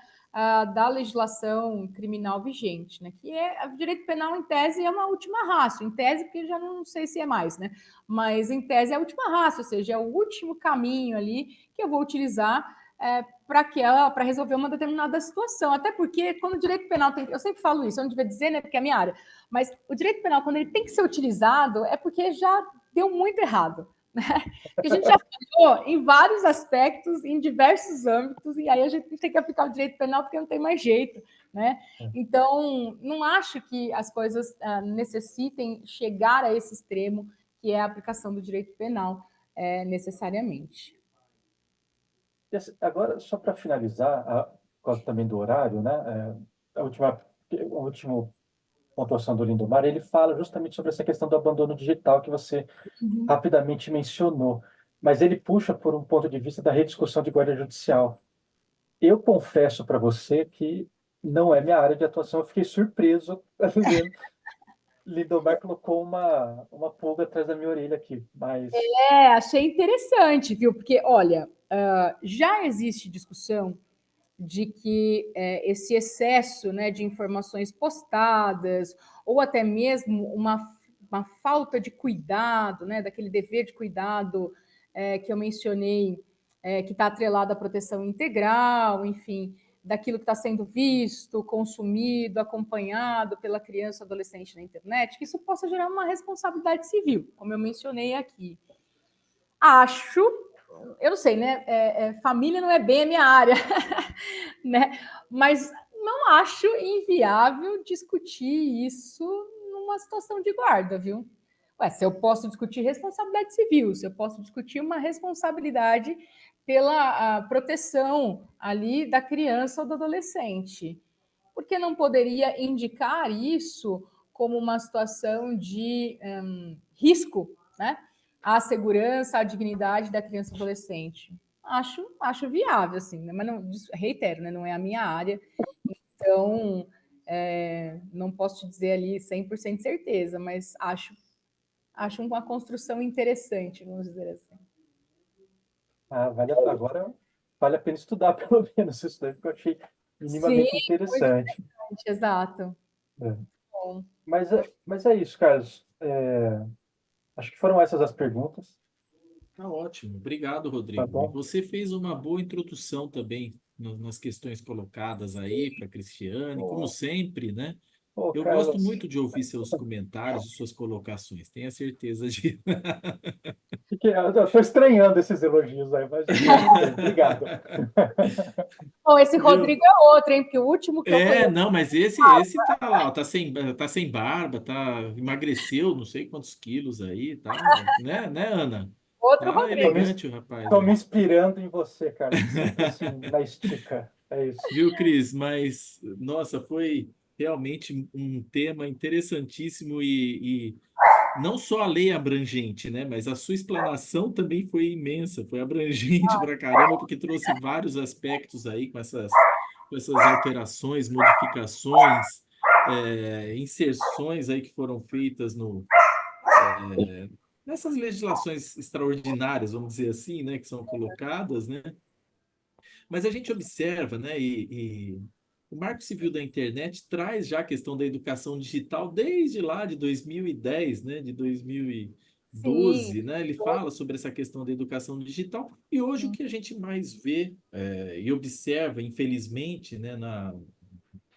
da legislação criminal vigente, né? Que é o direito penal, em tese, é uma última ratio, em tese, porque já não sei se é mais, né? Mas em tese é a última ratio, ou seja, é o último caminho ali que eu vou utilizar para resolver uma determinada situação. Até porque, quando o direito penal tem. Eu sempre falo isso, eu não devia dizer, né? Porque é a minha área. Mas o direito penal, quando ele tem que ser utilizado, é porque já deu muito errado. Né? Porque a gente já falhou em vários aspectos, em diversos âmbitos, e aí a gente tem que aplicar o direito penal porque não tem mais jeito. Né? Então, não acho que as coisas necessitem chegar a esse extremo, que é a aplicação do direito penal necessariamente. Agora, só para finalizar, por causa também do horário, né? A última pontuação do Lindomar, ele fala justamente sobre essa questão do abandono digital que você rapidamente mencionou, mas ele puxa por um ponto de vista da rediscussão de guarda judicial. Eu confesso para você que não é minha área de atuação, eu fiquei surpreso lendo. Lindomar colocou uma pulga atrás da minha orelha aqui, mas... Achei interessante, viu? Porque, olha, já existe discussão de que esse excesso, né, de informações postadas, ou até mesmo uma falta de cuidado, né, daquele dever de cuidado que eu mencionei, que está atrelado à proteção integral, enfim, daquilo que está sendo visto, consumido, acompanhado pela criança ou adolescente na internet, que isso possa gerar uma responsabilidade civil, como eu mencionei aqui. Acho eu não sei, né? Família não é bem a minha área, né? Mas não acho inviável discutir isso numa situação de guarda, viu? Ué, se eu posso discutir responsabilidade civil, se eu posso discutir uma responsabilidade pela proteção ali da criança ou do adolescente, por que não poderia indicar isso como uma situação de risco, né? À segurança, à dignidade da criança e adolescente? Acho viável, assim, né? Mas não, reitero, né? Não é a minha área, então não posso te dizer ali 100% de certeza, mas acho uma construção interessante, vamos dizer assim. Agora vale a pena estudar, pelo menos, isso daí, porque eu achei Sim, minimamente muito interessante. interessante, exato. É. Bom, Mas é isso, Carlos. Acho que foram essas as perguntas, Tá ótimo. Obrigado, tá Rodrigo. E bom? você fez uma boa introdução também nas questões colocadas aí para a Cristiane, como Ô, sempre, né? ô, Eu gosto Carlos, muito de ouvir seus comentários e suas colocações, tenha certeza disso. eu estou estranhando esses elogios aí, mas tudo bem, obrigado. bom, esse Viu? Rodrigo é outro, hein? Porque o último que eu conheço. Não, mas esse tá lá, ó, tá sem barba, emagreceu não sei quantos quilos aí, tá, né, Ana? Outro Tá Estou Rodrigo. me, elegante o rapaz tô me aí. inspirando em você, Carlos, sempre assim, na estica. É isso. Viu, Cris? Mas, nossa, foi realmente um tema interessantíssimo e não só a lei é abrangente, né? Mas a sua explanação também foi imensa, foi abrangente pra caramba, porque trouxe vários aspectos aí com essas alterações, modificações, inserções aí que foram feitas no, nessas legislações extraordinárias, vamos dizer assim, né? Que são colocadas, né? Mas a gente observa, né, e o Marco Civil da Internet traz já a questão da educação digital desde lá de 2010, né, de Sim. 2012, né, ele fala sobre essa questão da educação digital, e hoje o que a gente mais vê e observa, infelizmente, né,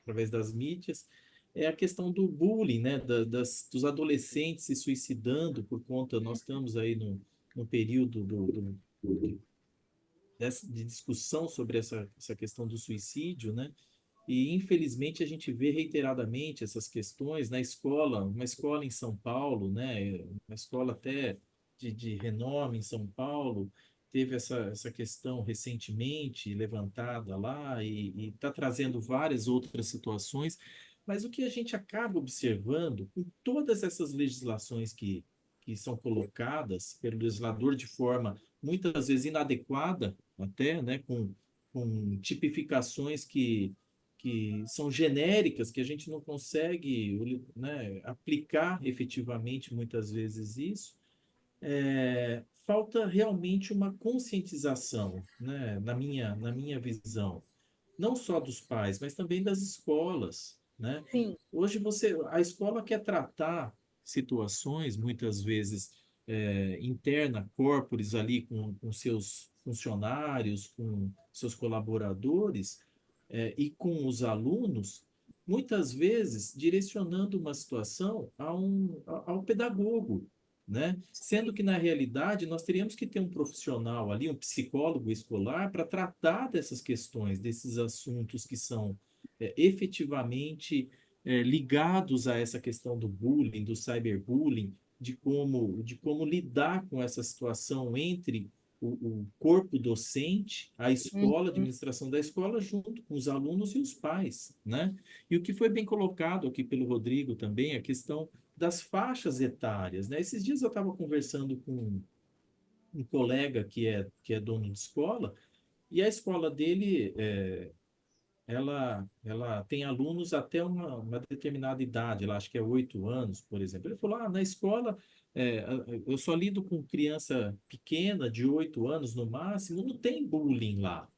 através das mídias, é a questão do bullying, né, dos adolescentes se suicidando por conta, nós estamos aí no período de discussão sobre essa questão do suicídio, né? E infelizmente a gente vê reiteradamente essas questões na escola, uma escola em São Paulo, né? Uma escola até de renome em São Paulo, teve essa questão recentemente levantada lá e está trazendo várias outras situações. Mas o que a gente acaba observando com todas essas legislações que são colocadas pelo legislador de forma muitas vezes inadequada, até, né, com tipificações que são genéricas, que a gente não consegue, né, aplicar efetivamente muitas vezes isso, falta realmente uma conscientização, né, na minha visão, não só dos pais, mas também das escolas, né? Sim. Hoje a escola quer tratar situações, muitas vezes, interna, corporis ali com seus funcionários, com seus colaboradores, e com os alunos, muitas vezes direcionando uma situação ao pedagogo, né? Sendo que, na realidade, nós teríamos que ter um profissional ali, um psicólogo escolar, para tratar dessas questões, desses assuntos que são efetivamente ligados a essa questão do bullying, do cyberbullying, de como lidar com essa situação entre o corpo docente, a escola, a Uhum. administração da escola, junto com os alunos e os pais, né? E o que foi bem colocado aqui pelo Rodrigo também, a questão das faixas etárias, né? Esses dias eu estava conversando com um colega que é dono de escola, e a escola dele, ela tem alunos até uma determinada idade, ela acho que é 8 anos, por exemplo. Ele falou, na escola, eu só lido com criança pequena, de 8 anos no máximo, não tem bullying lá.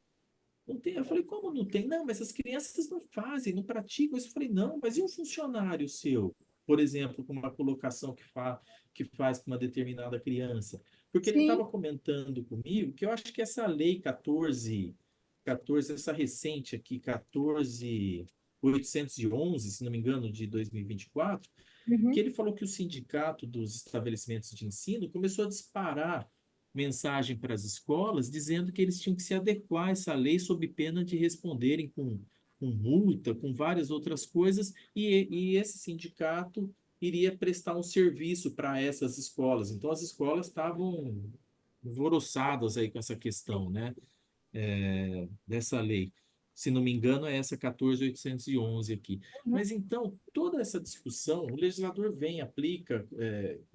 Não tem. Eu falei, como não tem? Não, mas as crianças não fazem, não praticam isso. Eu falei, não, mas e um funcionário seu, por exemplo, com uma colocação que faz com uma determinada criança? Porque ele Sim. estava comentando comigo que eu acho que essa lei 14, essa recente aqui, 14.811, se não me engano, de 2024, que Uhum. ele falou que o sindicato dos estabelecimentos de ensino começou a disparar mensagem para as escolas dizendo que eles tinham que se adequar a essa lei sob pena de responderem com multa, com várias outras coisas, e esse sindicato iria prestar um serviço para essas escolas. Então, as escolas estavam alvoroçadas aí com essa questão, né? Dessa lei. Se não me engano, é essa 14.811 aqui. Mas então, toda essa discussão, o legislador vem, aplica,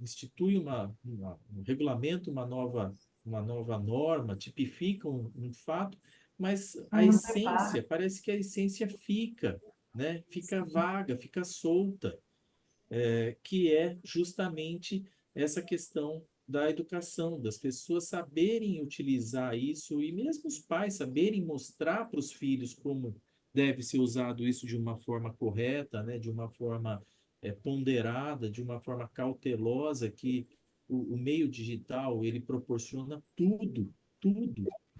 institui um regulamento, uma nova norma, tipifica um fato, mas a essência, parece que a essência fica, né? Fica vaga, fica solta, que é justamente essa questão da educação, das pessoas saberem utilizar isso e mesmo os pais saberem mostrar para os filhos como deve ser usado isso de uma forma correta, né, de uma forma ponderada, de uma forma cautelosa, que o meio digital ele proporciona tudo,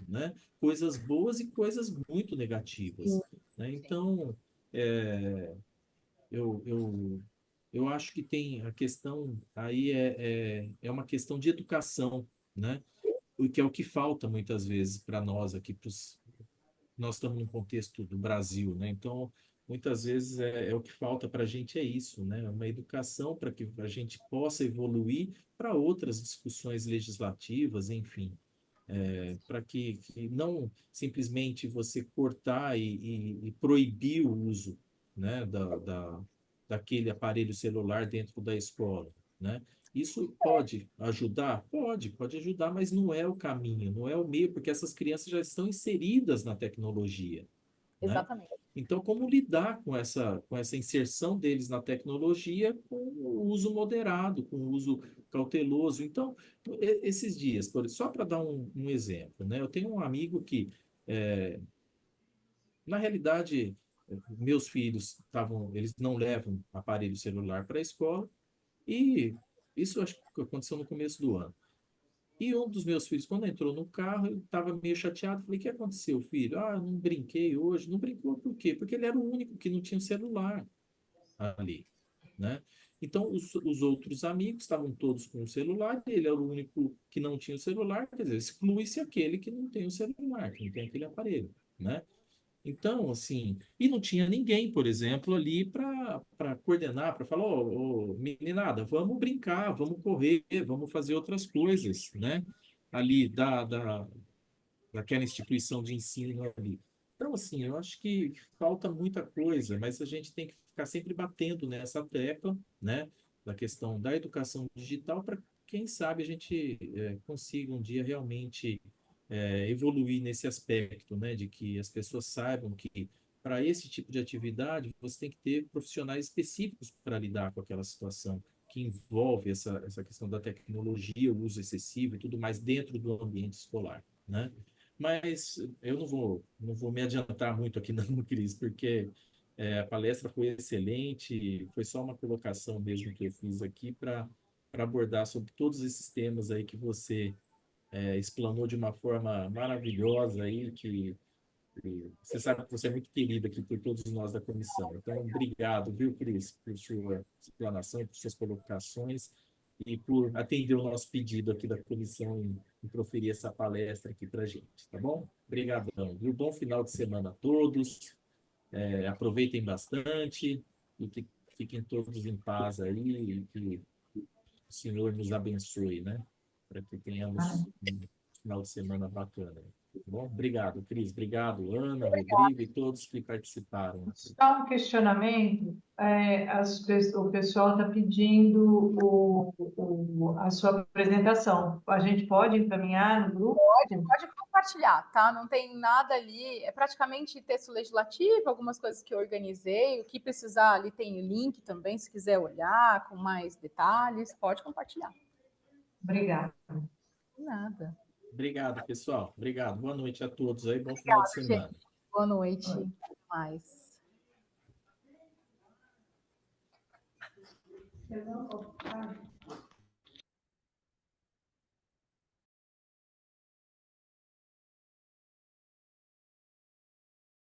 né? Coisas boas e coisas muito negativas, né? Então, é, eu acho que tem a questão aí é uma questão de educação, né? O que é o que falta muitas vezes para nós aqui, nós estamos num contexto do Brasil, né? Então, muitas vezes o que falta para a gente é isso, né? Uma educação para que a gente possa evoluir para outras discussões legislativas, enfim, para que não simplesmente você cortar e proibir o uso, né, daquele aparelho celular dentro da escola, né? Isso pode ajudar? Pode ajudar, mas não é o caminho, não é o meio, porque essas crianças já estão inseridas na tecnologia, né? Exatamente. Então, como lidar com essa inserção deles na tecnologia com o uso moderado, com o uso cauteloso? Então, esses dias, só para dar um exemplo, né? Eu tenho um amigo que, na realidade, meus filhos eles não levam aparelho celular para a escola, e isso acho que aconteceu no começo do ano. E um dos meus filhos, quando entrou no carro, ele estava meio chateado. Falei, o que aconteceu, filho? Ah, eu não brinquei hoje. Não brincou por quê? Porque ele era o único que não tinha celular ali, né? Então, os outros amigos estavam todos com o celular, e ele era o único que não tinha o celular. Quer dizer, exclui-se aquele que não tem o celular, que não tem aquele aparelho, né? Então, assim, e não tinha ninguém, por exemplo, ali para coordenar, para falar, ô, meninada, vamos brincar, vamos correr, vamos fazer outras coisas, né? Ali daquela instituição de ensino ali. Então, assim, eu acho que falta muita coisa, mas a gente tem que ficar sempre batendo nessa tecla, né? Da questão da educação digital, para quem sabe a gente consiga um dia realmente evoluir nesse aspecto, né, de que as pessoas saibam que para esse tipo de atividade você tem que ter profissionais específicos para lidar com aquela situação que envolve essa questão da tecnologia, o uso excessivo e tudo mais dentro do ambiente escolar, né? Mas eu não vou me adiantar muito aqui não, Cris, porque a palestra foi excelente, foi só uma colocação mesmo que eu fiz aqui para abordar sobre todos esses temas aí que você explanou de uma forma maravilhosa aí, que você sabe que você é muito querido aqui por todos nós da comissão. Então, obrigado, viu, Cris, por sua explanação, por suas colocações e por atender o nosso pedido aqui da comissão em proferir essa palestra aqui para a gente, tá bom? Obrigadão, viu? Bom final de semana a todos, aproveitem bastante e que fiquem todos em paz aí e que o Senhor nos abençoe, né? Para que tenhamos um final de semana bacana. Tá bom? Obrigado, Cris. Obrigado, Ana, Rodrigo e todos que participaram. Só um questionamento. O pessoal está pedindo a sua apresentação. A gente pode encaminhar no grupo? Pode compartilhar, tá? Não tem nada ali. É praticamente texto legislativo, algumas coisas que eu organizei. O que precisar ali tem link também, se quiser olhar com mais detalhes, pode compartilhar. Obrigada. Nada. Obrigado, pessoal. Obrigado. Boa noite a todos aí. Bom final de semana. Gente. Boa noite. Até mais.